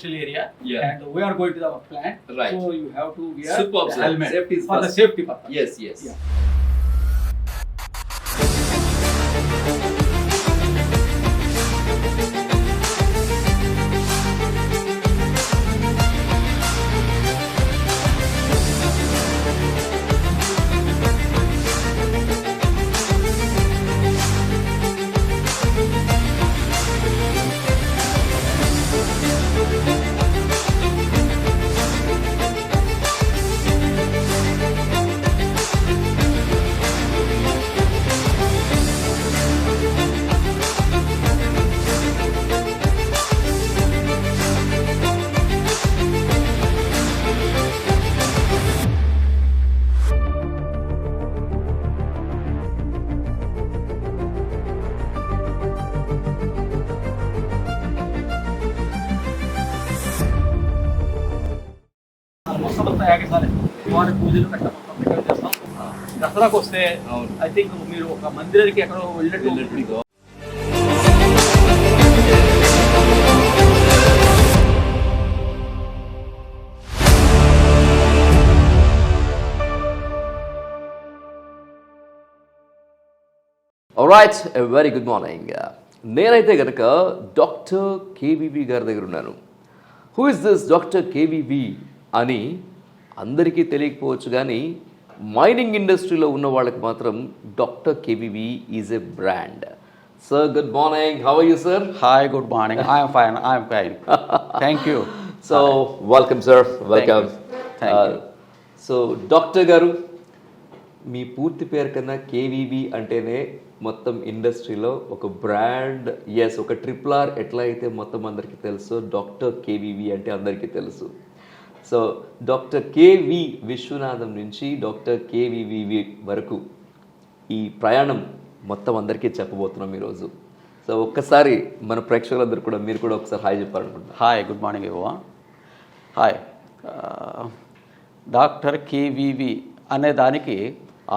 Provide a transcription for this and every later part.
industrial area, Yeah. and we are going to the plant. Right. So you have to wear Superb, the sir. helmet Safety is for the first. safety purpose. Yes, yes. Yeah. మొత్తం ఏకసారి వారి పూజలు కట్ట మొత్తం ఇక్కడ చేస్తాం. దసరాకు వస్తే అవును. ఐ థింక్ మీరు ఒక మందిరానికి ఎక్కడో వెళ్ళినట్టు Electric. Alright, very good morning. నేనైతే కనుక డాక్టర్ కేవీవి గారి దగ్గర ఉన్నాను. Who is this doctor KVV అని అందరికీ తెలియకపోవచ్చు, కానీ మైనింగ్ ఇండస్ట్రీలో ఉన్న వాళ్ళకి మాత్రం doctor KVV is a brand. Sir, good morning. How are you sir? Hi, good morning. I am fine. Thank you. So welcome sir, welcome. Thank you. So doctor గారు, మీ పూర్తి పేరు కన్నా కేవీవి అంటేనే మొత్తం ఇండస్ట్రీలో ఒక బ్రాండ్. ఎస్, ఒక RRR ఎట్లా అయితే మొత్తం అందరికీ తెలుసు, డాక్టర్ కేవీవి అంటే అందరికీ తెలుసు. సో డాక్టర్ కేవి విశ్వనాథం నుంచి డాక్టర్ కేవీవి వరకు ఈ ప్రయాణం మొత్తం అందరికీ చెప్పబోతున్నాం ఈరోజు. సో ఒక్కసారి మన ప్రేక్షకులందరూ కూడా మీరు కూడా ఒకసారి హాయ్ చెప్పాలనుకుంటున్నాను. Hi, good morning, everyone. Hi. Doctor KVV అనే దానికి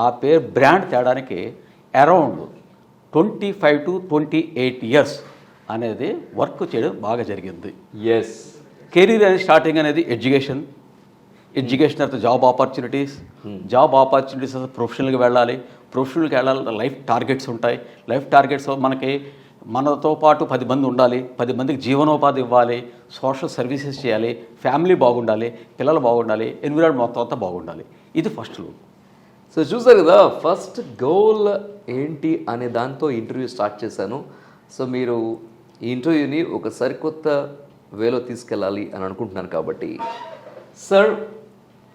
ఆ పేరు బ్రాండ్ తేడానికి అరౌండ్ 25 to 28 years అనేది వర్క్ చేయడం బాగా జరిగింది. ఎస్. కెరీర్ అనేది స్టార్టింగ్ అనేది ఎడ్యుకేషన్ తర్వాత జాబ్ ఆపర్చునిటీస్ ప్రొఫెషనల్గా వెళ్ళాలి. ప్రొఫెషనల్కి వెళ్ళాలి, లైఫ్ టార్గెట్స్ ఉంటాయి. లైఫ్ టార్గెట్స్ మనకి మనతో పాటు 10 మంది ఉండాలి, 10 మందికి జీవనోపాధి ఇవ్వాలి, సోషల్ సర్వీసెస్ చేయాలి, ఫ్యామిలీ బాగుండాలి, పిల్లలు బాగుండాలి, ఎన్విరాన్మెంట్ మొత్తం అంతా బాగుండాలి. ఇది ఫస్ట్ రూల్. సో చూసారు కదా, ఫస్ట్ గోల్ ఏంటి అనే దాంతో ఇంటర్వ్యూ స్టార్ట్ చేశాను. సో మీరు ఈ ఇంటర్వ్యూని ఒక సరికొత్త వేలో తీసుకెళ్ళాలి అని అనుకుంటున్నాను. కాబట్టి సార్,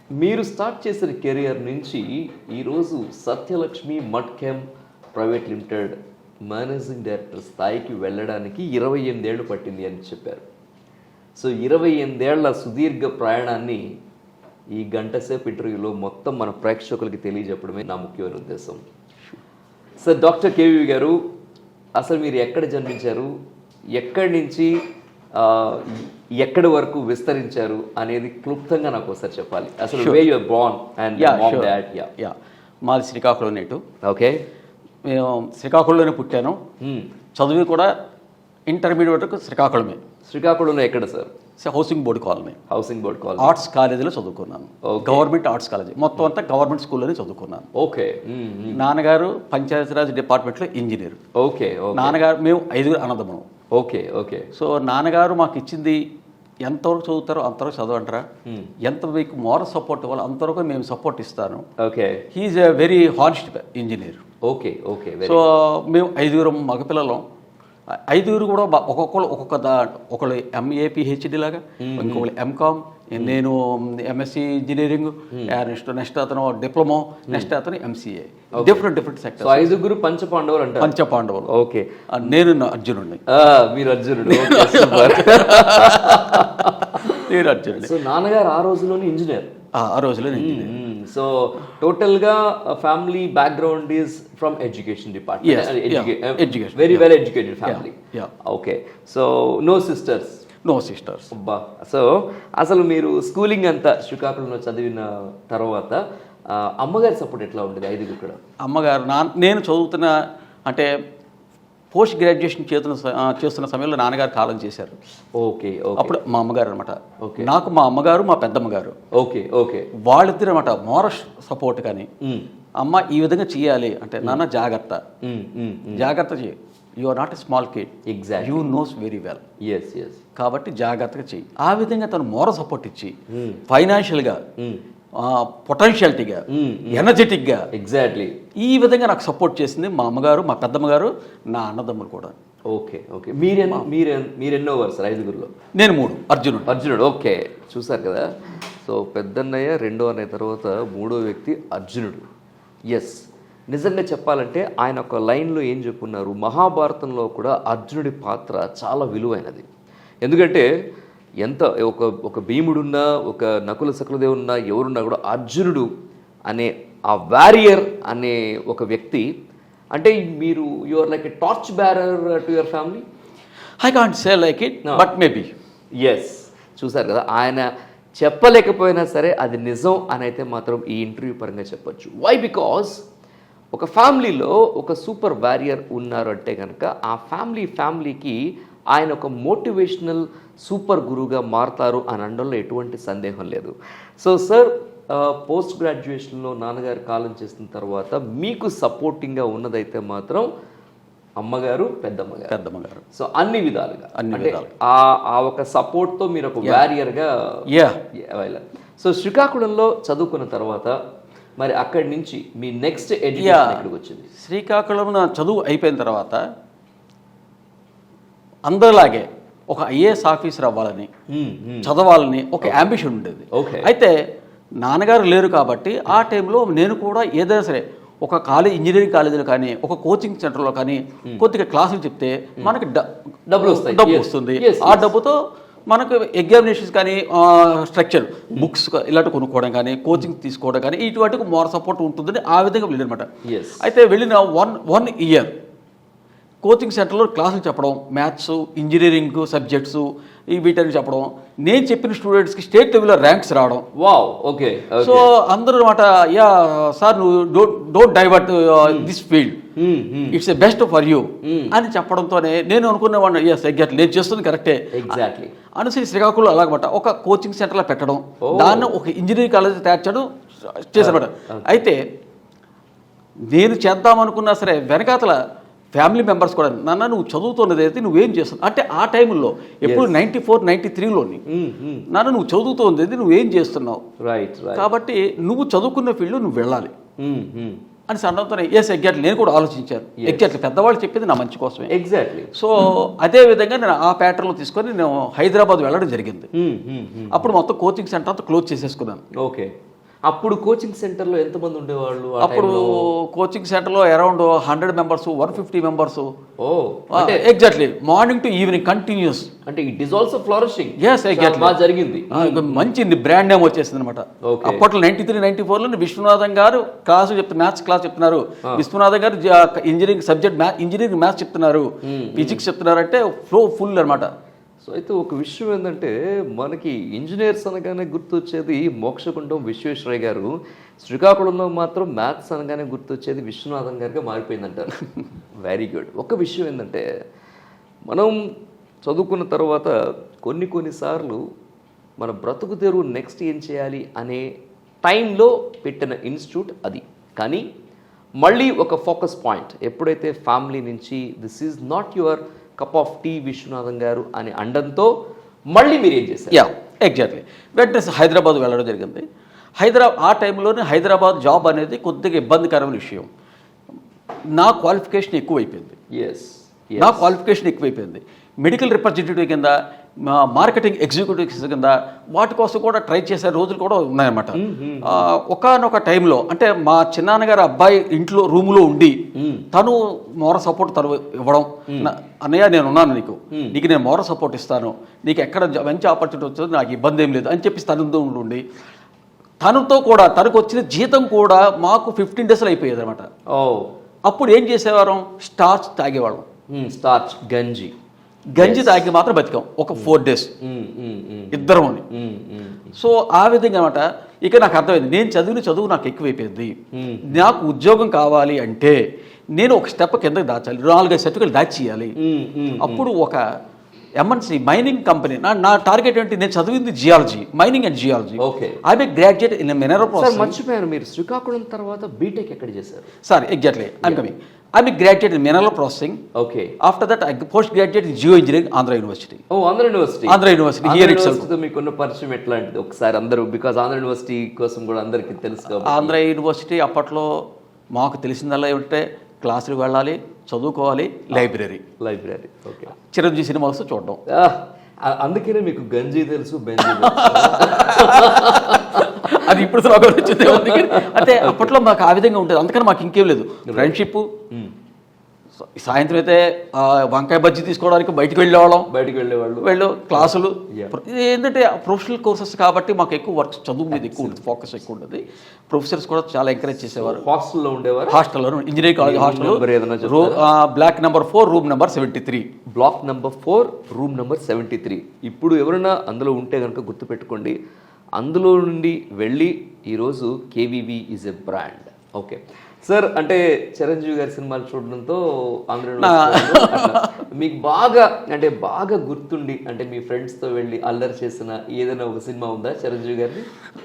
మీరు స్టార్ట్ చేసిన కెరియర్ నుంచి ఈరోజు Satyalakshmi Matkem private limited managing director స్థాయికి వెళ్ళడానికి 28 ఏళ్ళు పట్టింది అని చెప్పారు. సో 28 ఏళ్ల సుదీర్ఘ ప్రయాణాన్ని ఈ గంట సేపు ఇంటర్వ్యూలో మొత్తం మన ప్రేక్షకులకి తెలియజెప్పడమే నా ముఖ్యమైన ఉద్దేశం. సార్, డాక్టర్ కేవీవి గారు, అసలు మీరు ఎక్కడ జన్మించారు, ఎక్కడి నుంచి ఎక్కడి వరకు విస్తరించారు అనేది క్లుప్తంగా నాకు ఒకసారి చెప్పాలి. అసలు where you are born and mom dad. Yeah, మాది శ్రీకాకుళం నేటు. ఓకే. మేము శ్రీకాకుళంలోనే పుట్టాను. చదువు కూడా ఇంటర్మీడియట్ వరకు శ్రీకాకుళమే. శ్రీకాకుళంలో ఎక్కడ sir? Housing board colony. Housing board college. Arts కాలేజీలో చదువుకున్నాను. గవర్నమెంట్ ఆర్ట్స్ కాలేజీ మొత్తం అంతా గవర్నమెంట్ స్కూల్లోనే చదువుకున్నాను. ఓకే. నాన్నగారు పంచాయతీరాజ్ డిపార్ట్మెంట్లో ఇంజనీర్. ఓకే. నాన్నగారు, మేము 5 అన్నదమ్ములం. ఓకే. ఓకే. సో నాన్నగారు మాకు ఇచ్చింది ఎంతవరకు చదువుతారో అంతవరకు చదవంటారా, ఎంత మీకు మోరల్ సపోర్ట్ ఇవ్వాలో అంతవరకు మేము సపోర్ట్ ఇస్తాను. Okay. He is a very honest engineer. Okay. Okay. So మేము 5 మగపిల్లలం. 5 కూడా ఒక్కొక్కరు ఒకళ్ళు MA PhD లాగా, ఇంకొకళ్ళు MCom, నేను MSc ఇంజనీరింగ్, నెక్స్ట్ అతను డిప్లొమా, నెక్స్ట్ అతను MCA. Different sector. 5 పంచపాండవులు అంటారు. పంచపాండవులు. ఓకే. నేను అర్జునుడిని. మీరు అర్జునుడు. నేను అర్జునుడిని. సో నాన్నగారు ఆ రోజులోనే ఇంజనీర్. ఆ రోజులో సో టోటల్ గా family background is from education department. Education. Very well educated family. Okay. So no sisters? No sisters. అబ్బా. సో అసలు మీరు స్కూలింగ్ అంతా శ్రీకాకుళంలో చదివిన తర్వాత అమ్మగారి సపోర్ట్ ఎట్లా ఉండేది 5 కూడా? అమ్మగారు నేను చదువుతున్న అంటే పోస్ట్ గ్రాడ్యుయేషన్ చేస్తున్న సమయంలో నాన్నగారు కాలం చేశారు. ఓకే. అప్పుడు మా అమ్మగారు అనమాట. ఓకే. నాకు మా అమ్మగారు మా పెద్దమ్మగారు ఓకే. ఓకే. వాళ్ళిద్దరు అనమాట మోరల్ సపోర్ట్. కానీ అమ్మ ఈ విధంగా చేయాలి అంటే నాన్న జాగ్రత్త, జాగ్రత్త చేయి, you are not a small kid, exact, you knows very well, yes yes, కాబట్టి జాగ్రత్తగా చెయ్యి. ఆ విధంగా తను మోరల్ సపోర్ట్ ఇచ్చి ఫైనాన్షియల్గా, పొటెన్షియాలిటీగా, ఎనర్జెటిక్గా, ఎగ్జాక్ట్లీ ఈ విధంగా నాకు సపోర్ట్ చేసింది మా అమ్మగారు, మా పెద్దమ్మగారు, నా అన్నదమ్ములు కూడా. ఓకే. ఓకే. మీరెన్నో వరుసలు? 5గురిలో నేను 3. అర్జునుడు. ఓకే. చూసారు కదా. సో పెద్దన్నయ్య, రెండో అన్నయ్య తర్వాత మూడో వ్యక్తి అర్జునుడు. ఎస్, నిజంగా చెప్పాలంటే ఆయన ఒక లైన్లో ఏం చెప్పున్నారు, మహాభారతంలో కూడా అర్జునుడి పాత్ర చాలా విలువైనది. ఎందుకంటే ఎంత ఒక భీముడున్నా, ఒక నకుల సకులదేవున్నా, ఎవరున్నా కూడా అర్జునుడు అనే ఆ వారియర్ అనే ఒక వ్యక్తి, అంటే మీరు your like a torch bearer to your family. I can't say like it, but maybe. Yes, చూసారు కదా. ఆయన చెప్పలేకపోయినా సరే అది నిజం అని అయితే మాత్రం ఈ ఇంటర్వ్యూ పరంగా చెప్పొచ్చు. వై? బికాజ్ ఒక ఫ్యామిలీలో ఒక సూపర్ వారియర్ ఉన్నారు అంటే కనుక ఆ ఫ్యామిలీకి ఆయన ఒక మోటివేషనల్ సూపర్ గురువుగా మారతారు అని అనడంలో ఎటువంటి సందేహం లేదు. సో సార్, పోస్ట్ గ్రాడ్యుయేషన్లో నాన్నగారు కాలం చేసిన తర్వాత మీకు సపోర్టింగ్గా ఉన్నదైతే మాత్రం అమ్మగారు, పెద్దమ్మగారు. సో అన్ని విధాలుగా ఆ ఒక సపోర్ట్తో మీరు ఒక వారియర్గా. సో శ్రీకాకుళంలో చదువుకున్న తర్వాత మరి అక్కడి నుంచి మీ నెక్స్ట్ ఎడ్యుకేషన్ ఎక్కడికి వచ్చింది? శ్రీకాకుళం నా చదువు అయిపోయిన తర్వాత అందరిలాగే ఒక ఐఏఎస్ ఆఫీసర్ అవ్వాలని, చదవాలని ఒక యాంబిషన్ ఉండేది. అయితే నాన్నగారు లేరు కాబట్టి ఆ టైంలో నేను కూడా ఏదైనా సరే ఒక ఇంజనీరింగ్ కాలేజీలో కానీ, ఒక కోచింగ్ సెంటర్లో కానీ కొద్దిగా క్లాసులు చెప్తే మనకి డబ్బు వస్తుంది. ఆ డబ్బుతో మనకు ఎగ్జామినేషన్స్ కానీ, స్ట్రక్చర్ బుక్స్ ఇలాంటి కొనుక్కోవడం కానీ, కోచింగ్ తీసుకోవడం కానీ, ఇటువంటికి మోరల్ సపోర్ట్ ఉంటుందని ఆ విధంగా వెళ్ళినమాట. అయితే వెళ్ళిన వన్ ఇయర్ కోచింగ్ సెంటర్లో క్లాసులు చెప్పడం, మ్యాథ్స్, ఇంజనీరింగ్ సబ్జెక్ట్స్ వీటన్ని చెప్పడం, నేను చెప్పిన స్టూడెంట్స్కి స్టేట్ లెవెల్లో ర్యాంక్స్ రావడం. Wow, okay. సో అందరూ అనమాట, యా సార్ నువ్వు don't divert this field, it's a best for you అని చెప్పడంతోనే నేను అనుకునేవాడిని, ఎస్ ఎగ్జాక్ట్లీ నేను చేస్తుంది కరెక్టే ఎగ్జాక్ట్లీ అనేసి శ్రీకాకుళంలో అలాగమాట ఒక కోచింగ్ సెంటర్లో పెట్టడం, దాన్ని ఒక ఇంజనీరింగ్ కాలేజ్ తయారు చేయడం చేశానమాట. అయితే నేను చేద్దామనుకున్నా సరే వెనకాతల ఫ్యామిలీ మెంబర్స్ కూడా, నాన్న నువ్వు చదువుతున్నది అయితే నువ్వేం చేస్తున్నావు అంటే, ఆ టైంలో ఎప్పుడు 94, 93లోని నాన్న నువ్వు చదువుతుంది అయితే నువ్వేం చేస్తున్నావు, కాబట్టి నువ్వు చదువుకున్న ఫీల్డ్లో నువ్వు వెళ్ళాలి అని అనడంతో ఎస్ ఎగ్జాక్ట్లీ నేను కూడా ఆలోచించాను. ఎగ్జాక్ట్లీ పెద్దవాళ్ళు చెప్పింది నా మంచి కోసమే. ఎగ్జాక్ట్లీ. సో అదే విధంగా నేను ఆ ప్యాటర్న్లో తీసుకొని నేను హైదరాబాద్ వెళ్ళడం జరిగింది. అప్పుడు మొత్తం కోచింగ్ సెంటర్ అంతా క్లోజ్ చేసేసుకున్నాను. ఓకే. అప్పుడు కోచింగ్ సెంటర్లో ఎంతమంది ఉండేవాళ్ళు? అప్పుడు కోచింగ్ సెంటర్లో around 100 members, 150 members. Exactly morning to evening continues. అంటే it is also flourishing. yes exactly జరిగింది. మంచి బ్రాండ్ నేమ్ వచ్చేసింది అనమాట. అప్పట్లో 93, 94లో విశ్వనాథం గారు క్లాసు చెప్తున్నారు, మ్యాథ్స్ క్లాస్ చెప్తున్నారు, విశ్వనాథం గారు ఇంజనీరింగ్ సబ్జెక్ట్ ఇంజనీరింగ్ మ్యాథ్స్ చెప్తున్నారు, ఫిజిక్స్ చెప్తున్నారు, అంటే ఫ్లో ఫుల్ అనమాట. సో అయితే ఒక విషయం ఏంటంటే, మనకి ఇంజనీర్స్ అనగానే గుర్తొచ్చేది మోక్షగుండం విశ్వేశ్వరయ్య గారు, శ్రీకాకుళంలో మాత్రం మ్యాథ్స్ అనగానే గుర్తొచ్చేది విశ్వనాథన్ గారిగా మారిపోయిందంటారు. Very good. ఒక విషయం ఏంటంటే, మనం చదువుకున్న తర్వాత కొన్నిసార్లు మన బ్రతుకు తెరువు నెక్స్ట్ ఏం చేయాలి అనే టైంలో పెట్టిన ఇన్స్టిట్యూట్ అది. కానీ మళ్ళీ ఒక ఫోకస్ పాయింట్ ఎప్పుడైతే ఫ్యామిలీ నుంచి this is not your cup of tea Viswanathan గారు అని అండంతో మళ్ళీ మీరు ఏం చేశారు? ఎగ్జాక్ట్లీ వెంటనే హైదరాబాద్ వెళ్ళడం జరిగింది. ఆ టైంలోనే హైదరాబాద్ జాబ్ అనేది కొద్దిగా ఇబ్బందికరమైన విషయం. నా క్వాలిఫికేషన్ ఎక్కువైపోయింది. మెడికల్ రిప్రజెంటేటివ్ కింద, మార్కెటింగ్ ఎగ్జిక్యూటివ్స్ కింద వాటి కోసం కూడా ట్రై చేసే రోజులు కూడా ఉన్నాయన్నమాట. ఒకానొక టైంలో అంటే మా చిన్నాన్నగారు అబ్బాయి ఇంట్లో రూములో ఉండి తను మోరల్ సపోర్ట్ తను ఇవ్వడం, అన్నయ్య నేను ఉన్నాను, నీకు నేను మోరల్ సపోర్ట్ ఇస్తాను, నీకు ఎక్కడ మంచి ఆపర్చునిటీ వచ్చిందో నాకు ఇబ్బంది ఏం లేదు అని చెప్పి తనతో ఉండి, తనతో కూడా తనకు వచ్చిన జీతం కూడా మాకు 15 daysలో అయిపోయేది అనమాట. అప్పుడు ఏం చేసేవారం, స్టార్చ్ తాగేవాళ్ళం. స్టార్చ్ గంజి తాగి మాత్రం బతికాం ఒక 4 days ఇద్దరం అని. సో ఆ విధంగా అనమాట. ఇక నాకు అర్థమైంది, నేను చదువు నాకు ఎక్కువైపోయింది, నాకు ఉద్యోగం కావాలి అంటే నేను ఒక స్టెప్ కిందకి దాచాలి, 4-5 సర్టిఫికెట్లు దాచేయాలి. అప్పుడు ఒక ఎంఎన్సి మైనింగ్ కంపెనీ నా టార్గెట్ ఏంటి, నేను చదివింది geology, mining and geology. I graduate in mineral processing. మర్చిపోయాను, మీరు శ్రీకాకుళం తర్వాత బీటెక్ ఎక్కడ చేశారు? Sir exactly I'm coming. I graduate in mineral processing. Okay. After that I post graduate in geo engineering, Andhra university. Andhra university here itself. మీకున్న పరిచయం ఎట్లాంటిది ఒకసారి అందరూ, because Andhra university కోసం కూడా అందరికీ తెలుసు కాబట్టి. ఆంధ్ర యూనివర్సిటీ అప్పట్లో మాకు తెలిసిందల్లా ఏమిటంటే క్లాసులు వెళ్ళాలి, చదువుకోవాలి, లైబ్రరీ. ఓకే. చిరంజీవి సినిమా వస్తే చూడడం. అందుకనే మీకు గంజీ తెలుసు, బెంజీ అది ఇప్పుడు స్లోగన్ వచ్చింది. అంటే అప్పట్లో మాకు ఆ విధంగా ఉంటుంది, అందుకని మాకు ఇంకేం లేదు. ఫ్రెండ్షిప్, సాయంత్రం అయితే వంకాయ బజ్జీ తీసుకోవడానికి బయటికి వెళ్ళేవాళ్ళు క్లాసులు. ఇది ఏంటంటే ప్రొఫెషనల్ కోర్సెస్ కాబట్టి మాకు ఎక్కువ వర్క్, చదువు మీద ఎక్కువ ఉంటుంది, ఫోకస్ ఎక్కువ ఉంటుంది. ప్రొఫెసర్స్ కూడా చాలా ఎంకరేజ్ చేసేవారు. హాస్టల్లో ఉండేవారు. హాస్టల్లో, ఇంజనీరింగ్ కాలేజ్ హాస్టల్లో, block number 4 room number 73. Block number 4 room number 73. ఇప్పుడు ఎవరైనా అందులో ఉంటే కనుక గుర్తుపెట్టుకోండి, అందులో నుండి వెళ్ళి ఈరోజు KVV is a brand. Okay sir, అంటే చిరంజీవి గారి సినిమాలు చూడడంతో మీకు బాగా గుర్తుండి, అంటే మీ ఫ్రెండ్స్తో వెళ్ళి అల్లరి చేసిన ఏదైనా ఒక సినిమా ఉందా చిరంజీవి గారిది?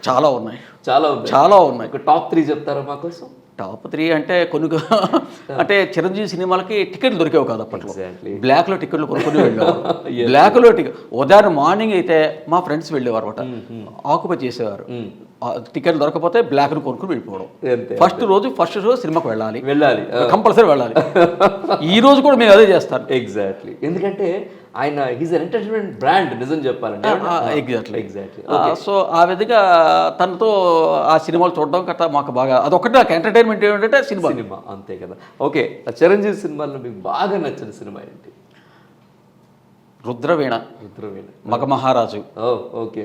చాలా ఉన్నాయి. ఒక టాప్ 3 చెప్తారా మా కోసం? టాప్ 3 అంటే కొన్ని అంటే చిరంజీవి సినిమాలకి టికెట్లు దొరికేవి కాదు అప్పట్లో. బ్లాక్లో టికెట్లు కొనుక్కొని వెళ్ళేవారు. బ్లాక్లో టికెట్ ఉదయం మార్నింగ్ అయితే మా ఫ్రెండ్స్ వెళ్ళేవారు అనమాట, ఆక్యుపై చేసేవారు. టికెట్ దొరకపోతే బ్లాక్ను కొనుక్కుని వెళ్ళిపోవడం. ఫస్ట్ రోజు సినిమాకి వెళ్ళాలి, కంపల్సరీ వెళ్ళాలి. ఈ రోజు కూడా మేము అదే చేస్తాను. ఎగ్జాక్ట్లీ, ఎందుకంటే ఆయన ఈజ్ అన్ ఎంటర్టైన్మెంట్ బ్రాండ్, నిజం చెప్పాలంటే. ఎగ్జాక్ట్లీ. సో ఆ విధంగా తనతో ఆ సినిమాలు చూడడం కట్ట మాకు బాగా, అదొకటి నాకు ఎంటర్టైన్మెంట్ ఏంటంటే సినిమా, అంతే కదా. ఓకే, చిరంజీవి సినిమాల్లో మీకు బాగా నచ్చిన సినిమా ఏంటి? రుద్రవీణ, మగమహారాజు. ఓకే.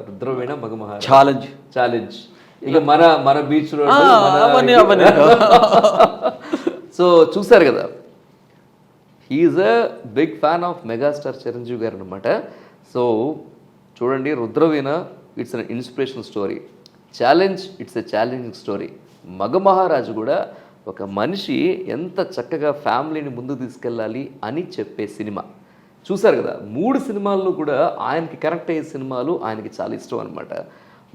రుద్రవీణ, మగమహారాజు, ఛాలెంజ్. ఇక మన బీచ్ రోడ్ అవన్నీ. సో చూసారు కదా, he is a big fan of megastar Chiranjeevi garu అనమాట. సో చూడండి, Rudraveena it's an inspirational story, challenge it's a challenging story, Magamaharaju కూడా ఒక మనిషి ఎంత చక్కగా ఫ్యామిలీని ముందుకు తీసుకెళ్ళాలి అని చెప్పే సినిమా. చూసారు కదా, 3 సినిమాల్లో కూడా ఆయనకి కరెక్ట్ అయ్యే సినిమాలు ఆయనకి చాలా ఇష్టం అనమాట.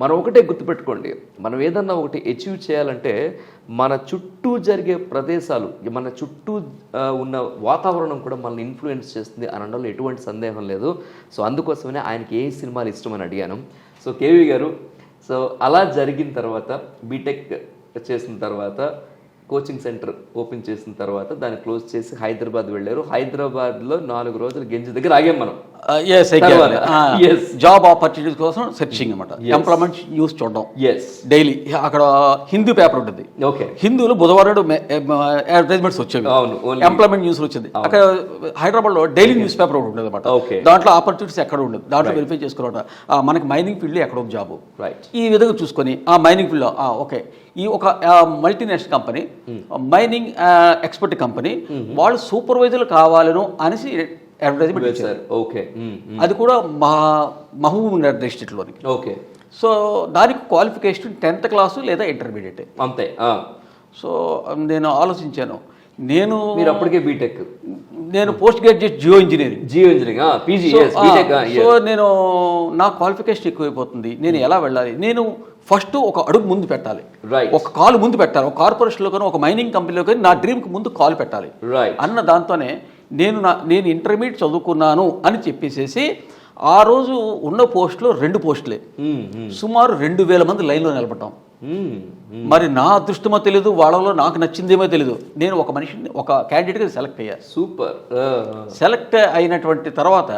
మనం ఒకటే గుర్తుపెట్టుకోండి, మనం ఏదన్నా ఒకటి అచీవ్ చేయాలంటే మన చుట్టూ జరిగే ప్రదేశాలు, మన చుట్టూ ఉన్న వాతావరణం కూడా మనల్ని ఇన్ఫ్లుయెన్స్ చేస్తుంది అనడంలో ఎటువంటి సందేహం లేదు. సో అందుకోసమే ఆయనకి ఏ సినిమాలు ఇష్టమని అడిగాను. సో కేవీ గారు, సో అలా జరిగిన తర్వాత బీటెక్ చేసిన తర్వాత కోచింగ్ సెంటర్ ఓపెన్ చేసిన తర్వాత దాన్ని క్లోజ్ చేసి హైదరాబాద్ వెళ్ళారు. హైదరాబాద్లో 4 రోజులు గెంజి దగ్గర ఆగాం మనం. జాబ్ ఆపర్చునిటీస్ కోసం సెర్చింగ్ అనమాట, ఎంప్లాయ్మెంట్ న్యూస్ చూడడం డైలీ. అక్కడ హిందూ పేపర్ ఉంటుంది, హిందూలో బుధవారం అడ్వర్టైజ్మెంట్స్ వచ్చేవి, ఎంప్లాయ్మెంట్ న్యూస్ వచ్చింది. అక్కడ హైదరాబాద్ లో డైలీ న్యూస్ పేపర్ ఒకటి ఉండేది అనమాట. దాంట్లో ఆపర్చునిటీస్ ఎక్కడ ఉండదు, దాంట్లో వెరిఫై చేసుకోవడం మనకి మైనింగ్ ఫీల్డ్ ఎక్కడ ఉంది జాబ్, ఈ విధంగా చూసుకొని ఆ మైనింగ్ ఫీల్డ్ ఓకే, ఈ ఒక multinational company, mining expert company, వాళ్ళు సూపర్వైజర్లు కావాలను అనేసి అడ్వర్టైజ్మెంట్ ఇచ్చారు. ఓకే, అది కూడా మహబూబ్ నగర్ డిస్ట్రిక్ట్లోని. ఓకే, సో దానికి క్వాలిఫికేషన్ 10th క్లాసు లేదా ఇంటర్మీడియట్ అంతే. సో నేను ఆలోచించాను, మీరు అప్పటికే బీటెక్, నేను post graduate geo engineering PG. So నేను నా క్వాలిఫికేషన్ ఎక్కువైపోతుంది, నేను ఎలా వెళ్ళాలి? నేను ఫస్ట్ ఒక అడుగు ముందు పెట్టాలి, ఒక కాలు ముందు పెట్టాలి. ఒక కార్పొరేషన్లో కానీ ఒక మైనింగ్ కంపెనీలో కానీ నా డ్రీమ్కి ముందు కాలు పెట్టాలి అన్న దాంతోనే నేను ఇంటర్మీడియట్ చదువుకున్నాను అని చెప్పేసేసి ఆ రోజు ఉన్న పోస్టులో 2 పోస్టులే, సుమారు 2000 మంది లైన్లో నిలబడ్డాం. మరి నా అదృష్టమో తెలీదు, వాళ్ళలో నాకు నచ్చిందేమో తెలీదు, నేను ఒక మనిషిని, ఒక క్యాండిడేట్గా సెలెక్ట్ అయ్యా. సూపర్. సెలెక్ట్ అయినటువంటి తర్వాత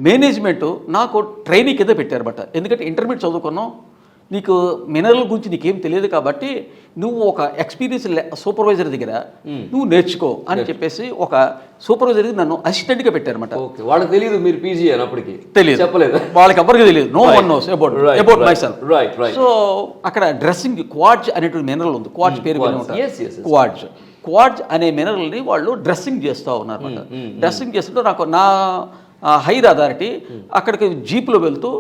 మేనేజ్మెంట్ నాకు ట్రైనింగ్ కింద పెట్టారన్నమాట. ఎందుకంటే ఇంటర్మీడియట్ చదువుకున్నావు, నీకు మినరల్ గురించి నీకేం తెలియదు కాబట్టి నువ్వు ఒక ఎక్స్పీరియన్స్ సూపర్వైజర్ దగ్గర నువ్వు నేర్చుకో అని చెప్పేసి ఒక సూపర్వైజర్ నన్ను అసిస్టెంట్గా పెట్టారన్నమాట. వాళ్ళకి తెలియదు మీరు పీజీ అని, అప్పటికి తెలియదు, చెప్పలేదు, వాళ్ళకి ఎవరికి తెలియదు. No one knows about myself. So అక్కడ డ్రెస్సింగ్ క్వాడ్జ్ అనేటువంటి మినరల్ ఉంది, క్వాడ్జ్ పేరు విని ఉంటారు. క్వాడ్జ్ అనే మినరల్ని వాళ్ళు డ్రెస్సింగ్ చేస్తూ ఉన్నారు అన్నమాట. డ్రెస్సింగ్ చేస్తుంటే నాకు నా హైర్ అథారిటీ అక్కడికి జీప్లో వెళ్తూ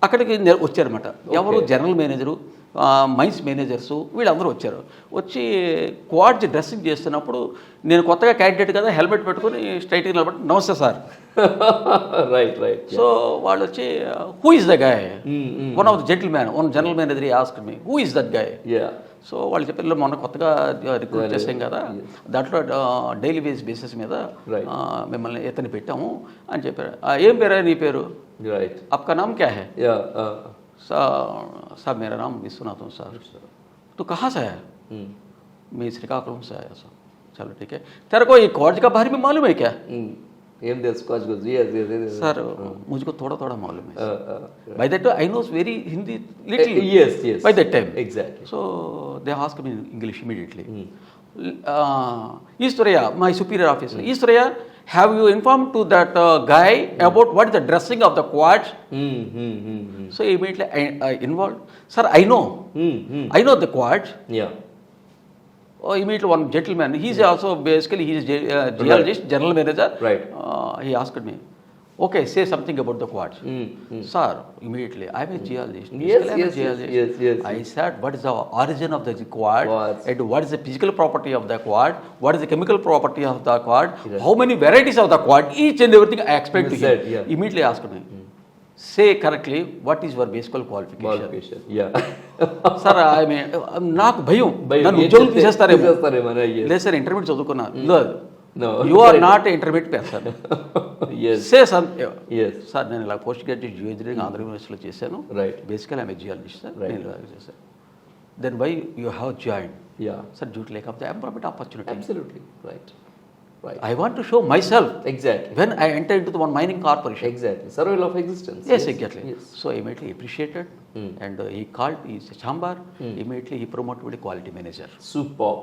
అక్కడికి వచ్చారన్నమాట. ఎవరు జనరల్ మేనేజరు, మైన్స్ మేనేజర్స్ వీళ్ళందరూ వచ్చారు. వచ్చి క్వాడ్స్ డ్రెస్సింగ్ చేస్తున్నప్పుడు నేను కొత్తగా క్యాండిడేట్ కదా హెల్మెట్ పెట్టుకొని స్ట్రైట్గా నిలబడి నమస్తే సార్. Right right. సో వాళ్ళు వచ్చి who is the guy, one of the general manager ask me who is that guy. So వాళ్ళు చెప్పారు మొన్న కొత్తగా రిక్రూట్ చేసాం కదా, దాంట్లో డైలీ బేసిస్ మీద మిమ్మల్ని ఇతని పెట్టాము అని చెప్పారు. ఏం పేరు నీ పేరు? రైట్. आपका नाम क्या है? साहब मेरा नाम विश्वनाथ हूँ सर. तो कहाँ से है? मैं श्रीकाकुलम से आया सर. चलो ठीक है. तेरे को ये कॉलेज का बारे में मालूम है क्या? ఏం తెలుసుకోవచ్చు? सर मुझको थोड़ा थोड़ा मालूम है. By that time I know very Hindi little. Yes. By that time. Exactly. So they asked me in English immediately. Eastoria, my superior officer. Eastoria, have you informed to that guy about what is the dressing of the quads? So immediately I involved. Sir, I know. I know the quads. Yeah. Oh, immediately one gentleman. He's also basically he's geologist, general manager. Right. He asked me, okay, say something about the quads. Sir, immediately I'm a geologist. Yes, Basically, I'm a geologist. yes. I said, what is the origin of the quad? Quads. And what is the physical property of the quad? What is the chemical property of the quad? How many varieties of the quad? Each and everything I explained to him. Yeah. Immediately asked me, say correctly, what is your basic qualification? Yeah. Sir ఆమె నాకు భయం, నన్ను ఉద్యోగం తీసేస్తారేమో. లేదు sir intermediate చదువుకున్నా. You are not intermediate person. Say sir నేను ఇలా post graduate geo engineering Andhra యూనివర్సిటీలో చేశాను. బేసికలీ ఆమె జియాలజిస్ట్ సార్. నేను ఇలా చేశాను. Then why you have join? Sir due to lack of the employment opportunity. Absolutely. Right. I want to show myself. Exactly. When I enter into the one mining corporation. Exactly. Survival of existence. Yes, exactly. Yes. So immediately he appreciated and he called his chamber. Immediately he promoted to quality manager. Superb.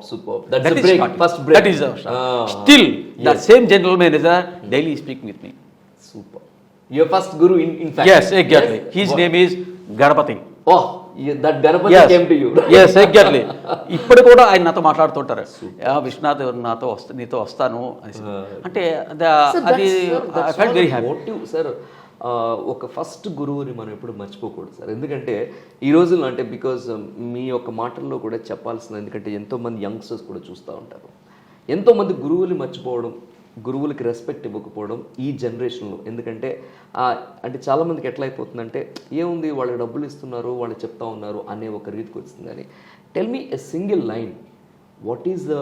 That's That the is break. starting. First break. That is our start. Still, that same general manager daily speak with me. Super. Your first guru in fact. Yes, exactly. His name is Ganapati. Oh, that Ganapati came to you. Yes, exactly. ఇప్పుడు కూడా ఆయన నాతో మాట్లాడుతుంటారు. విశ్వనాథ్ నీతో వస్తాను అనేసి. అంటే అది I felt very happy. Sir ఒక ఫస్ట్ గురువుని మనం ఎప్పుడు మర్చిపోకూడదు సార్. ఎందుకంటే ఈ రోజుల్లో అంటే బికాజ్ మీ యొక్క మాటల్లో కూడా చెప్పాల్సింది, ఎందుకంటే ఎంతోమంది యంగ్స్టర్స్ కూడా చూస్తూ ఉంటారు. ఎంతోమంది గురువులు మర్చిపోవడం, గురువులకి రెస్పెక్ట్ ఇవ్వకపోవడం ఈ జనరేషన్లో. ఎందుకంటే అంటే చాలామందికి ఎట్లా అయిపోతుందంటే ఏముంది వాళ్ళకి డబ్బులు ఇస్తున్నారు, వాళ్ళు చెప్తా ఉన్నారు అనే ఒక రీతికి వచ్చింది. కానీ tell me a single line, what is the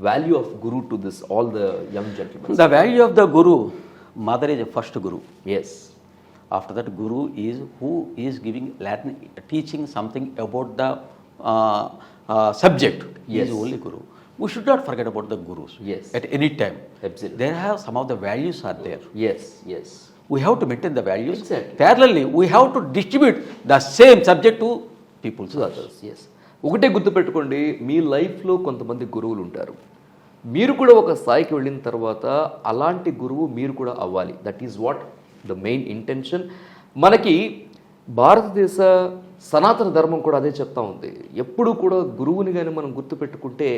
value of guru to this all the young gentlemen? The value of the guru, mother is first guru. Yes. After that, guru is who is giving Latin, teaching something about the subject. He is only guru. We should not forget about the gurus. Yes. At any time. Absolutely. There have some of the values are there. Yes. We have to maintain the values. Exactly. Parallelly, we have to distribute the same subject to people. To others. Yes. ఒకటే గుర్తుపెట్టుకోండి, మీ లైఫ్లో కొంతమంది గురువులు ఉంటారు. మీరు కూడా ఒక స్థాయికి వెళ్ళిన తర్వాత అలాంటి గురువు మీరు కూడా అవ్వాలి. That is what the main intention. మనకి భారతదేశ సనాతన ధర్మం కూడా అదే చెప్తా ఉంది. ఎప్పుడు కూడా గురువుని కానీ మనం గుర్తుపెట్టుకుంటే